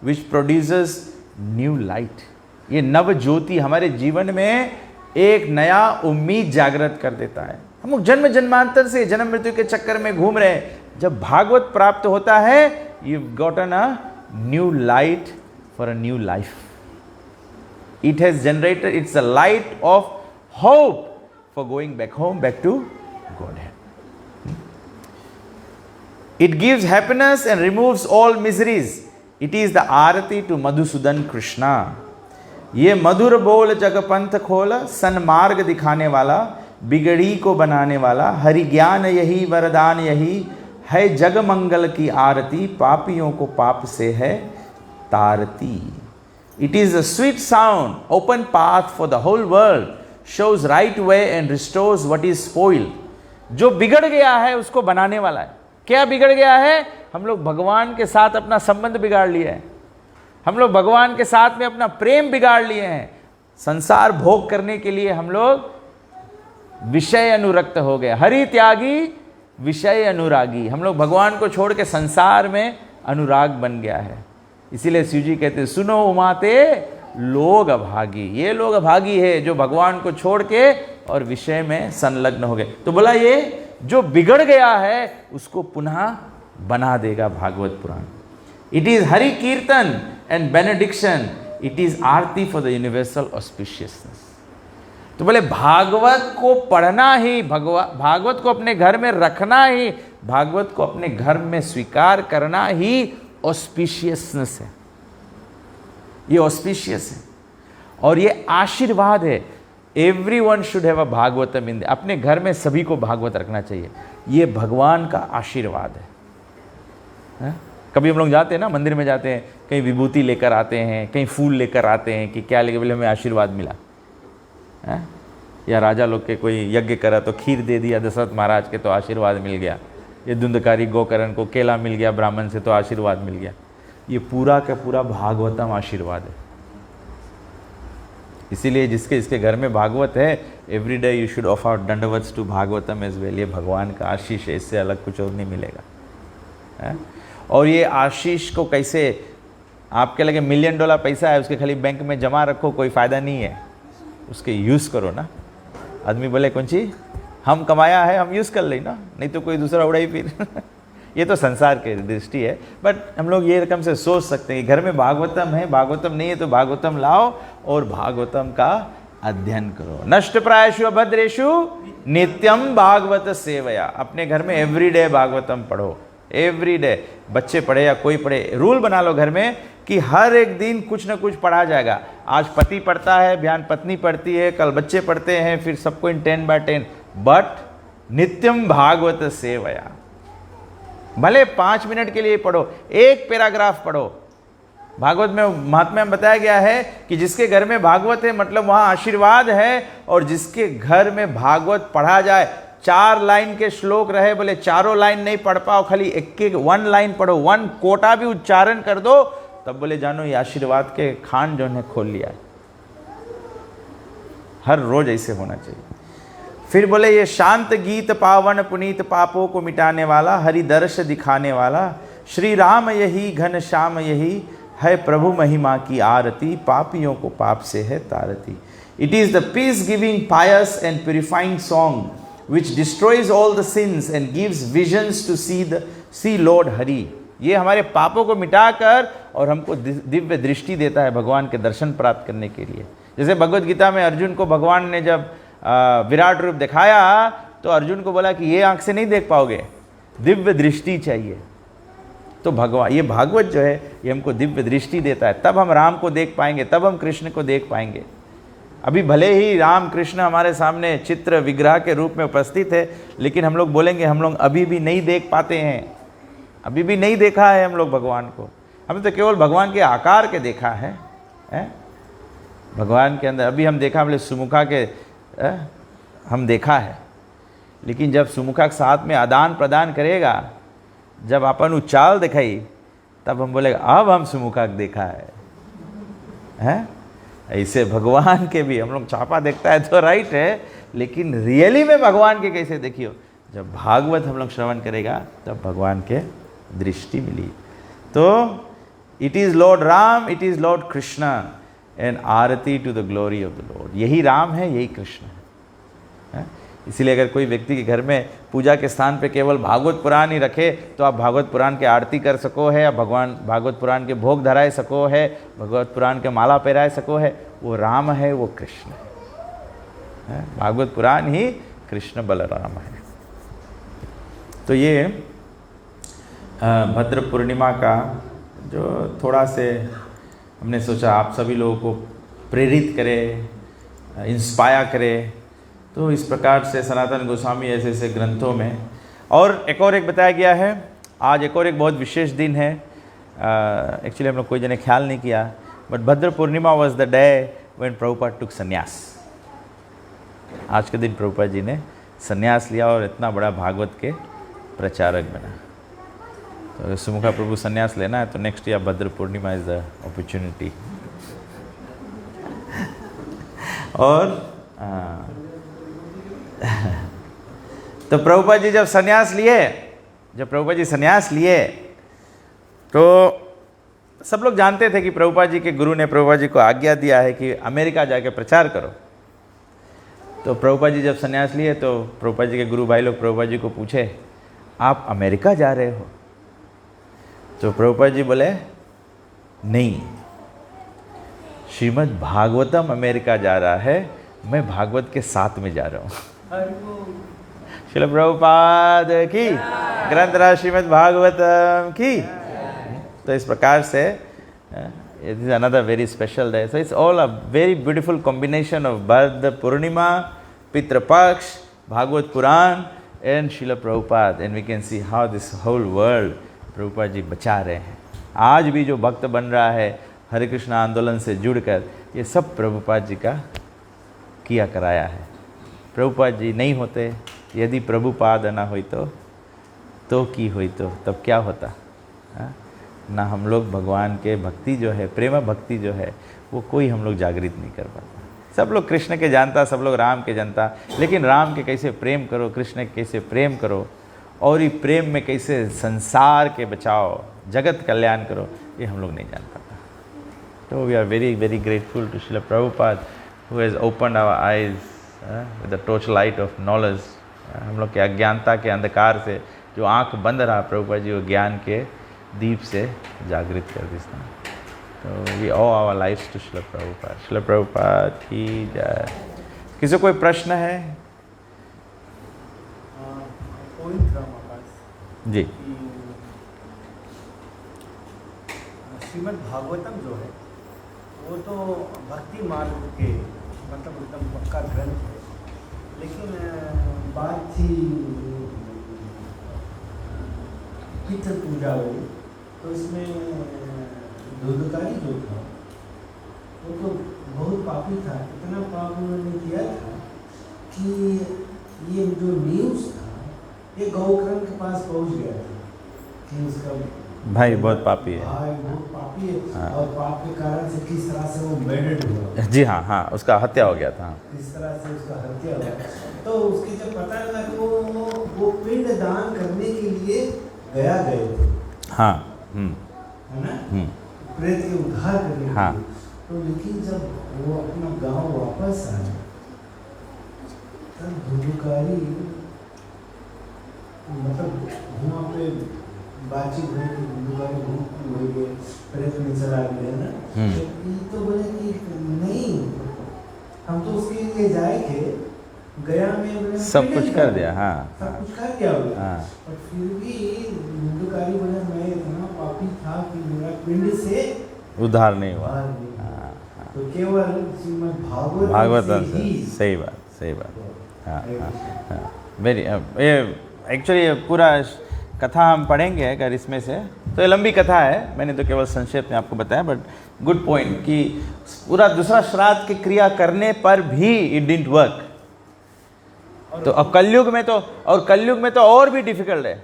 which produces new light. ये नव ज्योति हमारे जीवन में एक नया उम्मीद जागृत कर देता है। हम लोग जन्म जन्मांतर से जन्म मृत्यु के चक्कर में घूम रहे हैं। जब भागवत प्राप्त होता है, you gotten a new light for a new life. It has generated, it's a light of hope for going back home, back to God. It gives happiness and removes all miseries. It is the Aarti to Madhusudan Krishna. ये मधुर बोल जग पंथ खोल, सन्मार्ग दिखाने वाला, बिगड़ी को बनाने वाला, हरि ज्ञान यही वरदान यही है, जग मंगल की आरती, पापियों को पाप से है तारती। It is a sweet sound, open path for the whole world, shows right way and restores what is spoiled. जो बिगड़ गया है उसको बनाने वाला है। क्या बिगड़ गया है? हम लोग भगवान के साथ अपना संबंध बिगाड़ लिया है। हम लोग भगवान के साथ में अपना प्रेम बिगाड़ लिए हैं। संसार भोग करने के लिए हम लोग विषय अनुरक्त हो गए। हरि त्यागी विषय अनुरागी। हम लोग भगवान को छोड़ के संसार में अनुराग बन गया है। इसीलिए शिव जी कहते हैं, सुनो उमाते लोग अभागी। ये लोग अभागी है जो भगवान को छोड़ के और विषय में संलग्न हो गए। तो बोला ये जो बिगड़ गया है उसको पुनः बना देगा भागवत पुराण। इट इज हरि कीर्तन and benediction. It is Aarti for the universal auspiciousness. तो बोले भागवत को पढ़ना ही, भागवत को अपने घर में रखना ही, भागवत को अपने घर में स्वीकार करना ही ऑस्पिशियसनेस है। ये ऑस्पिशियस है और ये आशीर्वाद है। Everyone should have a Bhagavatam in. अपने घर में सभी को भागवत रखना चाहिए। ये भगवान का आशीर्वाद है। कभी हम लोग जाते हैं ना, मंदिर में जाते हैं, कहीं विभूति लेकर आते हैं, कहीं फूल लेकर आते हैं कि क्या लेके, बोले हमें आशीर्वाद मिला है। या राजा लोग के कोई यज्ञ करा तो खीर दे दिया दशरथ महाराज के तो आशीर्वाद मिल गया। ये धुंधकारी गोकर्ण को केला मिल गया ब्राह्मण से तो आशीर्वाद मिल गया। ये पूरा का पूरा भागवतम आशीर्वाद है। इसीलिए इसके घर में भागवत है, every day you should offer dandavats to Bhagavatam as well. ये भगवान का आशीष है, इससे अलग कुछ और नहीं मिलेगा है? और ये आशीष को कैसे, आपके लगे $1 मिलियन पैसा है, उसके खाली बैंक में जमा रखो, कोई फ़ायदा नहीं है। उसके यूज़ करो ना। आदमी बोले कौन सी हम कमाया है, हम यूज़ कर ले ना, नहीं तो कोई दूसरा उड़ाई फिर ये तो संसार की दृष्टि है। बट हम लोग ये रकम से सोच सकते हैं, घर में भागवतम है, भागवतम नहीं है तो भागवतम लाओ और भागवतम का अध्ययन करो। नष्ट प्रायशु अभद्रेशु नित्यम भागवत सेवया। अपने घर में एवरीडे भागवतम पढ़ो, एवरीडे। बच्चे पढ़े या कोई पढ़े, रूल बना लो घर में कि हर एक दिन कुछ ना कुछ पढ़ा जाएगा। आज पति पढ़ता है, बयान पत्नी पढ़ती है, कल बच्चे पढ़ते हैं, फिर सबको इन 10/10, बट नित्यम भागवत सेवया। भले 5 मिनट के लिए पढ़ो, एक पैराग्राफ पढ़ो। भागवत में महात्म्य में बताया गया है कि जिसके घर में भागवत है मतलब वहां आशीर्वाद है, और जिसके घर में भागवत पढ़ा जाए, 4 लाइन के श्लोक रहे, बोले चारों लाइन नहीं पढ़ पाओ, खाली एक 1 लाइन पढ़ो, 1 कोटा भी उच्चारण कर दो, तब बोले जानो ये आशीर्वाद के खान जो है खोल लिया है। हर रोज ऐसे होना चाहिए। फिर बोले ये शांत गीत पावन पुनीत पापों को मिटाने वाला, हरि दर्श दिखाने वाला, श्री राम यही घन श्याम यही है, प्रभु महिमा की आरती, पापियों को पाप से है तारती। It is the peace giving pious and purifying song which destroys all the sins and gives visions to see Lord Hari. ये हमारे पापों को मिटाकर और हमको दिव्य दृष्टि देता है भगवान के दर्शन प्राप्त करने के लिए। जैसे भगवत गीता में अर्जुन को भगवान ने जब विराट रूप दिखाया तो अर्जुन को बोला कि ये आंख से नहीं देख पाओगे, दिव्य दृष्टि चाहिए। तो भगवान, ये भागवत जो है ये हमको दिव्य दृष्टि देता है, तब हम राम को देख पाएंगे, तब हम कृष्ण को देख पाएंगे। अभी भले ही राम कृष्ण हमारे सामने चित्र विग्रह के रूप में उपस्थित है, लेकिन हम लोग बोलेंगे हम लोग अभी भी नहीं देख पाते हैं, अभी भी नहीं देखा है हम लोग भगवान को। हमने तो केवल भगवान के आकार के देखा है, भगवान के अंदर अभी हम देखा, हमने सुमुखा के हम देखा है, लेकिन जब सुमुखा के साथ में आदान प्रदान करेगा, जब अपन उचाल दिखाई, तब हम बोलेगा अब हम सुमुखा को देखा है। ऐसे भगवान के भी हम लोग छापा देखता है तो राइट है, लेकिन रियली में भगवान के कैसे देखियो, जब भागवत हम लोग श्रवण करेगा तब भगवान के दृष्टि मिली। तो it is lord Ram, it is lord Krishna and aarti to the glory of the lord. यही राम है, यही कृष्ण है। इसीलिए अगर कोई व्यक्ति के घर में पूजा के स्थान पे केवल भागवत पुराण ही रखे तो आप भागवत पुराण के आरती कर सको है, या भगवान भागवत पुराण के भोग धराए सको है, भागवत पुराण के माला पहराए सको है, वो राम है, वो कृष्ण है। भागवत पुराण ही कृष्ण बलराम है। तो ये भद्र पूर्णिमा का जो थोड़ा से हमने सोचा आप सभी लोगों को प्रेरित करे, इंस्पायर करे, तो इस प्रकार से सनातन गोस्वामी ऐसे ऐसे ग्रंथों में। और एक बताया गया है, आज एक बहुत विशेष दिन है। एक्चुअली हम लोग कोई जने ख्याल नहीं किया, but Bhadra Purnima was the day when Prabhupada took sannyasa. आज के दिन प्रभुपाद जी ने संन्यास लिया और इतना बड़ा भागवत के प्रचारक बना। तो सुमुखा प्रभु संन्यास लेना है तो नेक्स्ट ईयर भद्र पूर्णिमा इज द अपॉर्चुनिटी। और तो प्रभुपाद जी जब संन्यास लिए, तो सब लोग जानते थे कि प्रभुपाद जी के गुरु ने प्रभुपाद जी को आज्ञा दिया है कि अमेरिका जाके प्रचार करो। तो प्रभुपाद जी जब संन्यास लिए तो प्रभुपाद जी के गुरु भाई लोग प्रभुपाद जी को पूछे, आप अमेरिका जा रहे हो? तो प्रभुपाद जी बोले नहीं, श्रीमद् भागवतम अमेरिका जा रहा है, मैं भागवत के साथ में जा रहा हूँ। श्रील प्रभुपाद की, ग्रंथराज श्रीमद् भागवतम की। तो इस प्रकार से it is another very special day. So it's all a very beautiful combination of Bhadra Purnima, Pitrupaksha, Bhagavata Purana and Srila Prabhupada, and we can see how this whole world Prabhupada ji बचा रहे हैं। आज भी जो भक्त बन रहा है हरे कृष्ण आंदोलन से जुड़कर, ये सब प्रभुपाद जी का किया कराया है। प्रभुपाद जी नहीं होते, यदि प्रभुपाद न होई तो की हुई तो तब क्या होता ना। हम लोग भगवान के भक्ति जो है, प्रेम भक्ति जो है, वो कोई हम लोग जागृत नहीं कर पाता। सब लोग कृष्ण के जानता, सब लोग राम के जानता, लेकिन राम के कैसे प्रेम करो, कृष्ण के कैसे प्रेम करो, और ये प्रेम में कैसे संसार के बचाओ, जगत कल्याण करो, ये हम लोग नहीं जान पाता। तो we are very very grateful to Srila Prabhupada who has opened our eyes with the torchlight of knowledge हम लोग के अज्ञानता के अंधकार से जो आंख बंद रहा प्रभुपाद जी वो ज्ञान के दीप से जागृत कर दी। तो we owe our lives to Srila Prabhupad. Srila Prabhupad की जय। किसी कोई प्रश्न है? जी। श्रीमद् भागवतम जो है वो तो भक्ति मार्ग के मतलब एकदम पक्का ग्रंथ है, लेकिन बात थी पितृ पूजा वाली, तो इसमें धुंधकारी जो था वो तो बहुत पापी था। इतना पाप उन्होंने किया था कि ये जो न्यूज़ था ये गौकर्ण के पास पहुंच गया था कि उसका भाई बहुत पापी है। भाई बहुत पापी है। हाँ। और पाप के कारण से किस तरह से वो मेडेड हुआ, जी हाँ हाँ, उसका हत्या हो गया था। किस तरह से उसका हत्या हुआ। तो उसकी जब पता लगा कि वो पिंड दान करने के लिए गए थे, हाँ। है ना, प्रेत के उद्धार करने के हाँ। लिए। तो लेकिन जब वो अपना गांव वापस आए तब धुंधकारी मतलब वहाँ पे बातचीत हुई कि धुंधकारी भूख हो गए, प्रेत में चला गया ना। तो बोले कि नहीं, हम तो उसके लिए जाए थे, गया में बोले सब कुछ कर दिया। हाँ सब कुछ कर दिया बोले। हाँ। पर फिर भी धुंधकारी बोले मैं इतना पापी था कि मेरा पिंड से उद्धार नहीं हुआ। बाहर नहीं हुआ। हाँ, तो केवल श्रीमद् भागवत से से ही सही बात, सही बात। हाँ हाँ हाँ, वेरी ये एक्चुअली पूरा कथा हम पढ़ेंगे अगर इसमें से, तो ये लंबी कथा है, मैंने तो केवल संक्षेप में आपको बताया, बट गुड पॉइंट कि पूरा दूसरा श्राद्ध की क्रिया करने पर भी इट डिडंट वर्क। तो अब कलयुग में तो और भी डिफिकल्ट है।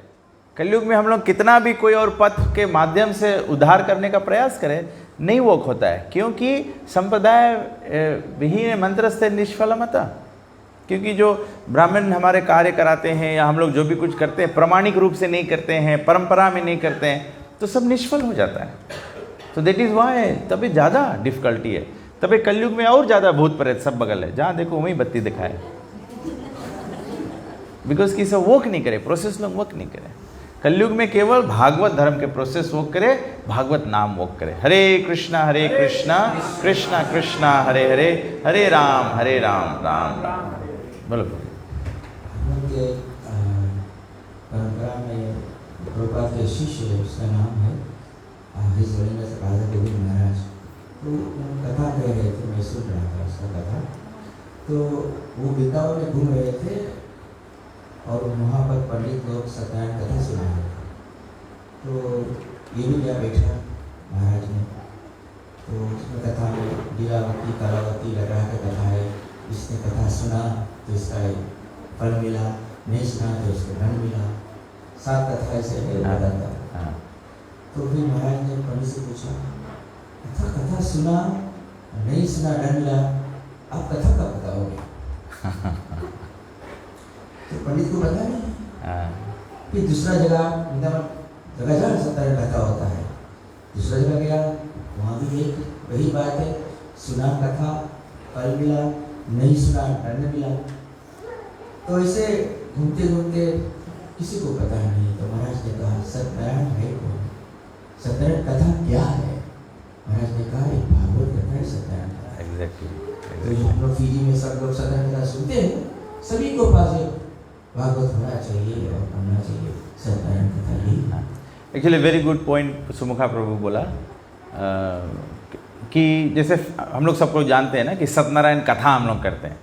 कलयुग में हम लोग कितना भी कोई और पथ के माध्यम से उद्धार करने का प्रयास करें, नहीं वर्क होता है, क्योंकि संप्रदाय विहीन मंत्रस्ते निष्फलमता। क्योंकि जो ब्राह्मण हमारे कार्य कराते हैं या हम लोग जो भी कुछ करते हैं प्रामाणिक रूप से नहीं करते हैं, परंपरा में नहीं करते हैं, तो सब निष्फल हो जाता है। तो दैट इज़ वाई तभी ज़्यादा डिफिकल्टी है, तभी कलयुग में और ज़्यादा भूत प्रेत सब बगल है, जहाँ देखो वहीं बत्ती दिखाए। बिकॉज कि सब वर्क नहीं करे, प्रोसेस लोग वर्क नहीं करे। कलयुग में केवल भागवत धर्म के प्रोसेस वर्क करे, भागवत नाम वर्क करे। हरे कृष्णा कृष्णा कृष्णा हरे हरे, हरे राम राम राम। बोलो। उनके परंपरा में प्रभुपाद के शिष्य है, उसका नाम है हिज होलीनेस राधा गोविंद महाराज। तो कथा कह रहे थे, मैं सुन रहा था उसका कथा। तो वो वृंदावन में घूम रहे थे और वहाँ पर पंडित लोग सत्यनारायण कथा सुना रहे थे। तो ये भी क्या बैठा महाराज ने, तो उसमें कथा में लीलावती कलावती लग रहा था कथा है। इसने कथा सुना तो इसका फल मिला, नहीं सुना तो इसको दंड मिला। 7 कथा ऐसे है बताता। तो फिर महाराज ने पंडित से पूछा, कथा सुना नहीं सुना दंड मिला, आप कथा कब बताओगे? तो पंडित को पता नहीं। फिर दूसरा जगह जगह सत्यानारायण कथा होता है, दूसरा जगह गया, वहाँ भी एक वही बात है, सुना कथा फल मिला, नहीं सुना दंड मिला। तो ऐसे घूमते घूमते किसी को पता नहीं। तो महाराज ने कहा सत्यनारायण है कौन, सत्यनारायण कथा क्या है? महाराज ने कहा एक भागवत कथा है सत्यनारायण कथा। एग्जैक्टली। तो हम लोग फीजी में सब लोग सत्यनारायण कथा सुनते हैं, सभी को पास भागवत होना चाहिए और पढ़ना चाहिए सत्यनारायण कथा ही। एक्चुअली वेरी गुड पॉइंट सुमुखा प्रभु बोला कि जैसे हम लोग सब लोग जानते हैं ना कि सत्यनारायण कथा हम लोग करते हैं।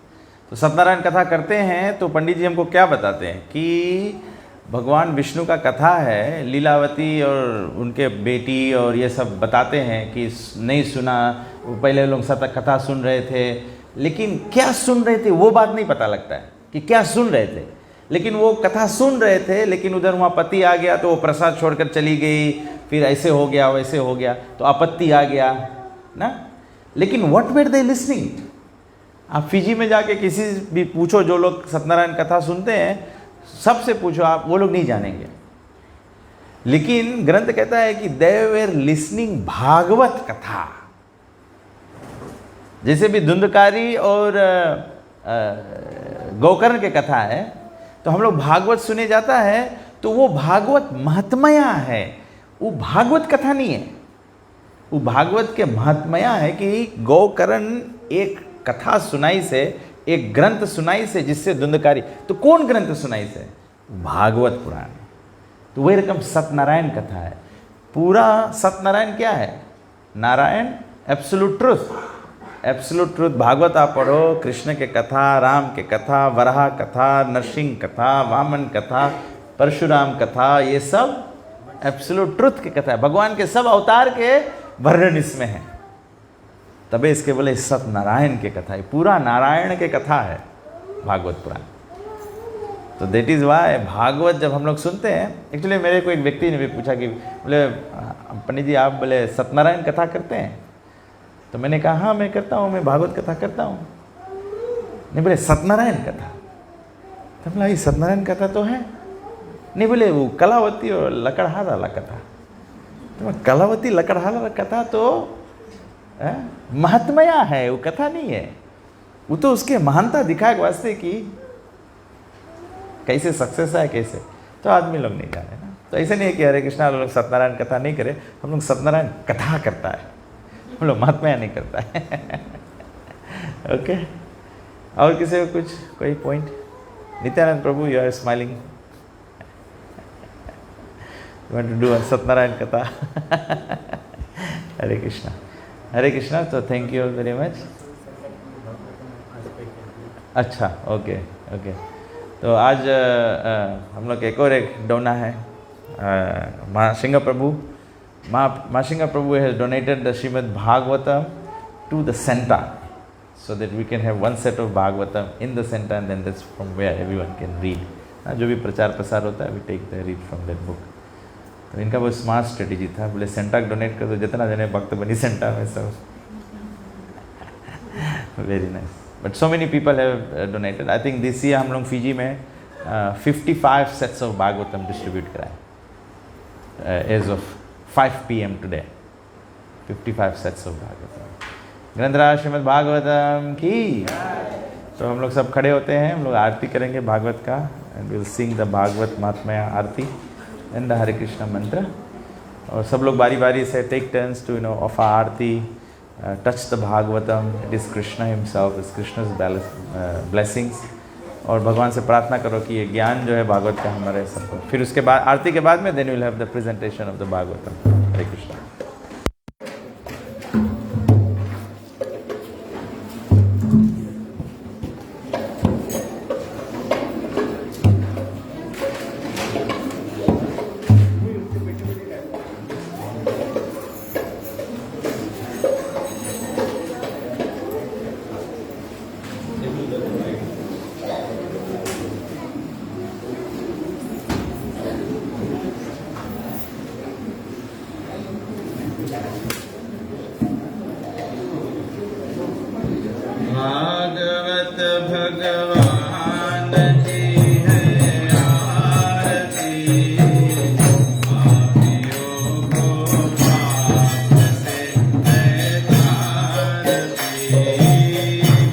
तो सत्यनारायण कथा करते हैं तो पंडित जी हमको क्या बताते हैं कि भगवान विष्णु का कथा है, लीलावती और उनके बेटी और ये सब बताते हैं कि नहीं सुना। पहले लोग सत्य कथा सुन रहे थे, लेकिन क्या सुन रहे थे वो बात नहीं पता लगता है कि क्या सुन रहे थे। लेकिन वो कथा सुन रहे थे, लेकिन उधर वहाँ पति आ गया तो वो प्रसाद छोड़कर चली गई, फिर ऐसे हो गया वैसे हो गया, तो आपत्ति आ गया ना। लेकिन व्हाट वेर दे लिसनिंग? आप फिजी में जाके किसी भी पूछो, जो लोग सत्यनारायण कथा सुनते हैं सबसे पूछो आप, वो लोग नहीं जानेंगे। लेकिन ग्रंथ कहता है कि दे वेर लिसनिंग भागवत कथा। जैसे भी धुंधकारी और गोकर्ण के कथा है, तो हम लोग भागवत सुने जाता है तो वो भागवत महात्मया है, वो भागवत कथा नहीं है। वो भागवत के महात्मया है कि गौकर्ण एक कथा सुनाई से, एक ग्रंथ सुनाई से जिससे धुंधकारी। तो कौन ग्रंथ सुनाई से? भागवत पुराण। तो वही रकम सत्यनारायण कथा है। पूरा सत्यनारायण क्या है? Narayan, absolute truth. Absolute truth Bhagavat आप पढ़ो, कृष्ण के कथा, राम के कथा, वराह कथा, नरसिंह कथा, वामन कथा, परशुराम कथा, ये सब एब्सोल्यूट ट्रुथ की कथा है। भगवान के सब अवतार के वर्णन इसमें है, तबे इसके बोले सत्यनारायण की कथा है। पूरा नारायण के कथा है भागवत पुराण। तो दैट इज़ वाई भागवत जब हम लोग सुनते हैं, एक्चुअली मेरे को एक व्यक्ति ने भी पूछा कि बोले पंडित जी आप बोले सत्यनारायण कथा करते हैं? तो मैंने कहा हाँ मैं करता हूँ, मैं भागवत कथा करता हूँ। नहीं बोले सत्यनारायण कथा? तो बोला ये सत्यनारायण कथा तो है। नहीं बोले वो कलावती और लकड़हारा वाला कथा। तो कलावती लकड़हारा वाला कथा तो महात्मया है, वो कथा नहीं है। वो तो उसके महानता दिखाए वास्ते की कैसे सक्सेस है कैसे, तो आदमी लोग नहीं जाने ना। तो ऐसे नहीं है कि हरे कृष्णा लोग सत्यनारायण कथा नहीं करे, हम लोग सत्यनारायण कथा करता है, हम लोग महात्मया नहीं करता है। ओके, और किसी को कुछ कोई point? Nityanand Prabhu you are smiling, you want to do Satyanarayan katha? Hare Krishna, Hare Krishna. तो थैंक यू वेरी मच। अच्छा, ओके ओके। तो आज हम लोग एक और एक डोना है। माँ Singh Prabhu, Man Singh Prabhu has donated the Shrimad Bhagavatam to the centre so that we can have one set of Bhagavatam in the center and then that's from where everyone can read. जो भी प्रचार प्रसार होता है we take the read from that book. तो इनका बहुत smart strategy था, बोले सेंटा डोनेट कर दो, जितना जने भक्त बनी सेंटा में सब। Very nice, but so many people have donated. I think this year हम लोग फिजी में 55 सेट्स ऑफ भागवतम डिस्ट्रीब्यूट कराए as of 5 PM today. 55 sets of Bhagavatam. ग्रंथराज श्रीमद् भागवतम की। तो हम लोग सब खड़े होते हैं, हम लोग आरती करेंगे भागवत का, and will sing the Bhagavat Mahatmya aarti and the Hare Krishna mantra. और सब लोग बारी बारी से take turns to offer aarti, touch the Bhagavatam. It is Krishna himself, is Krishna's blessings. और भगवान से प्रार्थना करो कि ये ज्ञान जो है भागवत का हमारे सबको। फिर उसके बाद आरती के बाद में then will have the presentation of the Bhagavatam. Hare Krishna. Bhagavata भगवान की है आरती, पापियों को पाप से है तारती।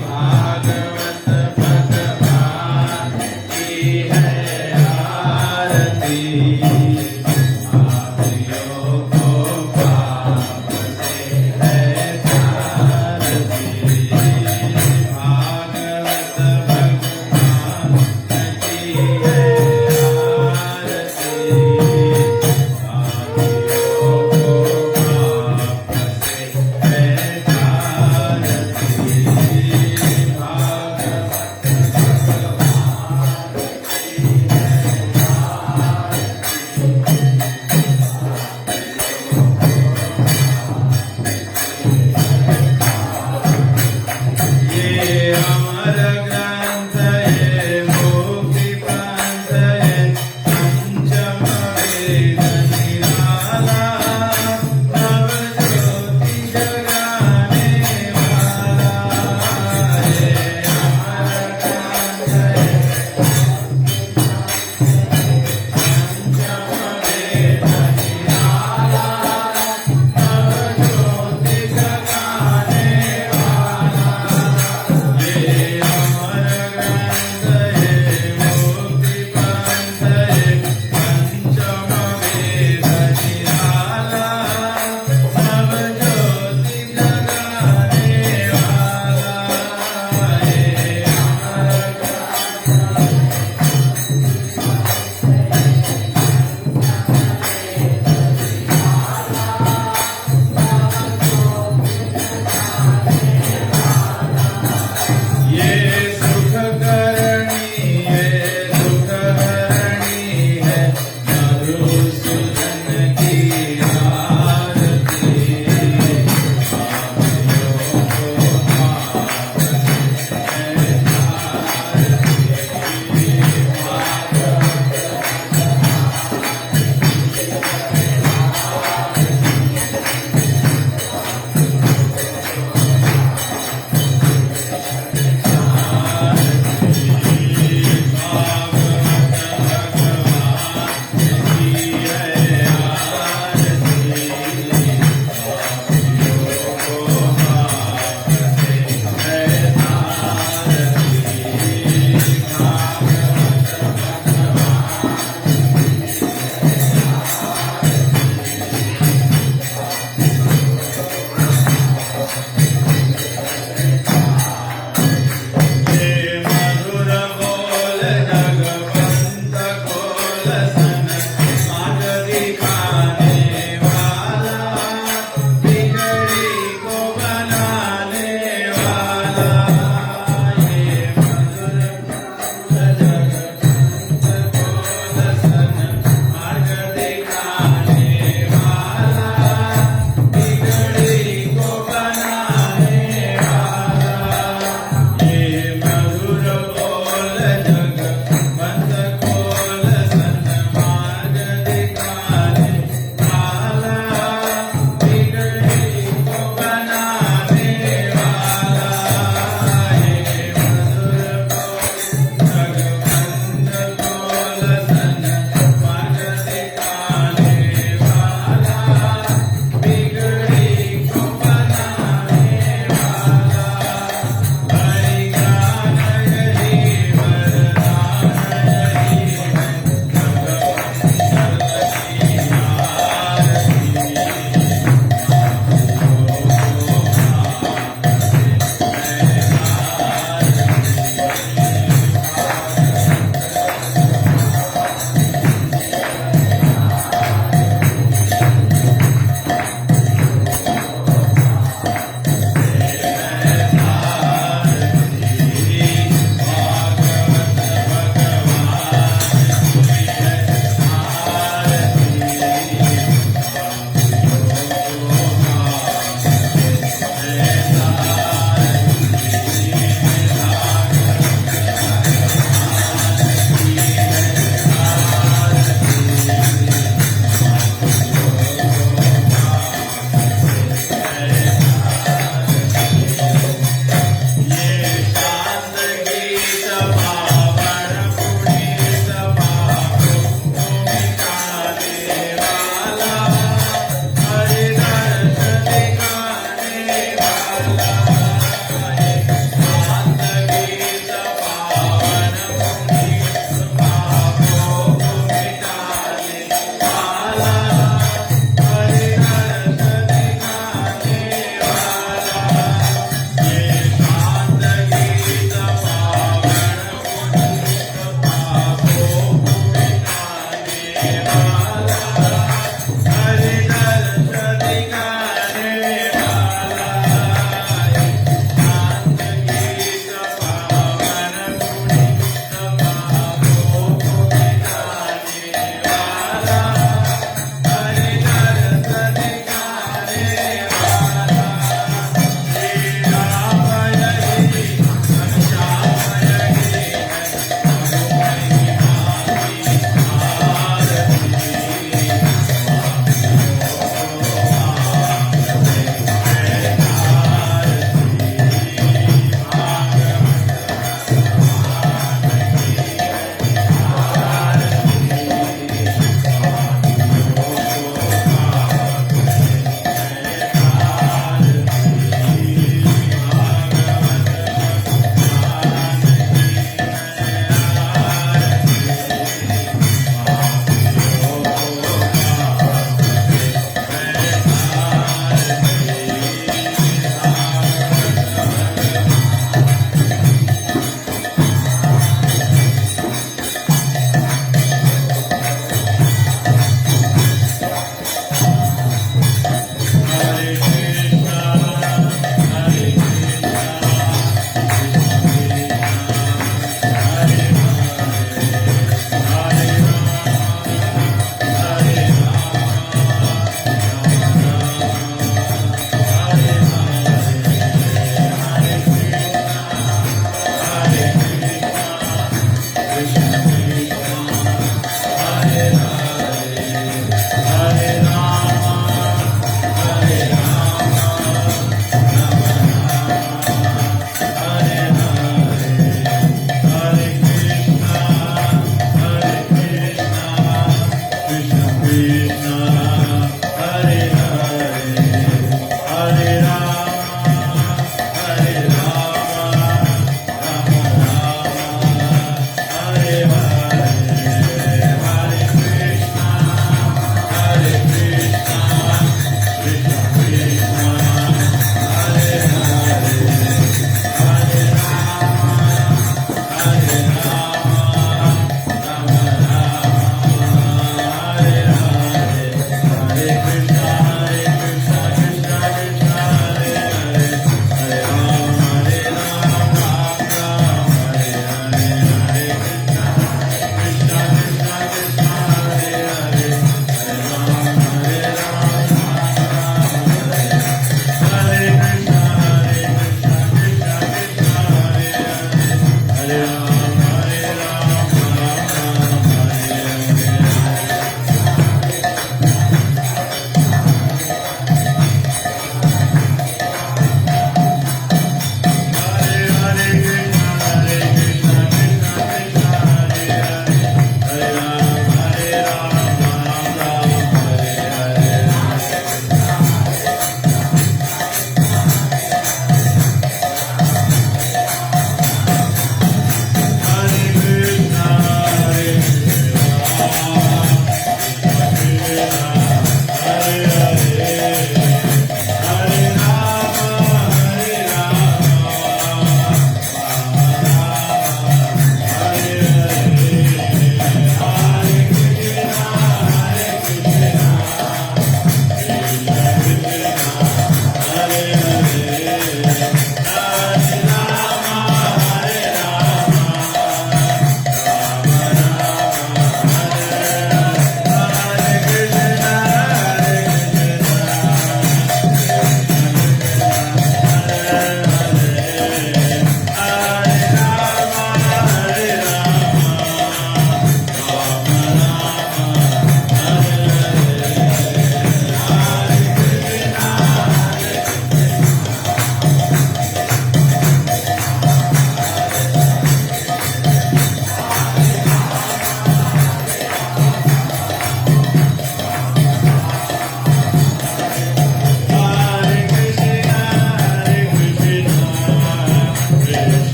भागवत भगवान की है आरती, पापियों को पाप से है तारती।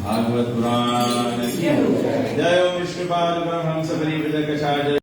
भागवत पुराण जय ओम विष्णुपाद परमहंस परिव्रजक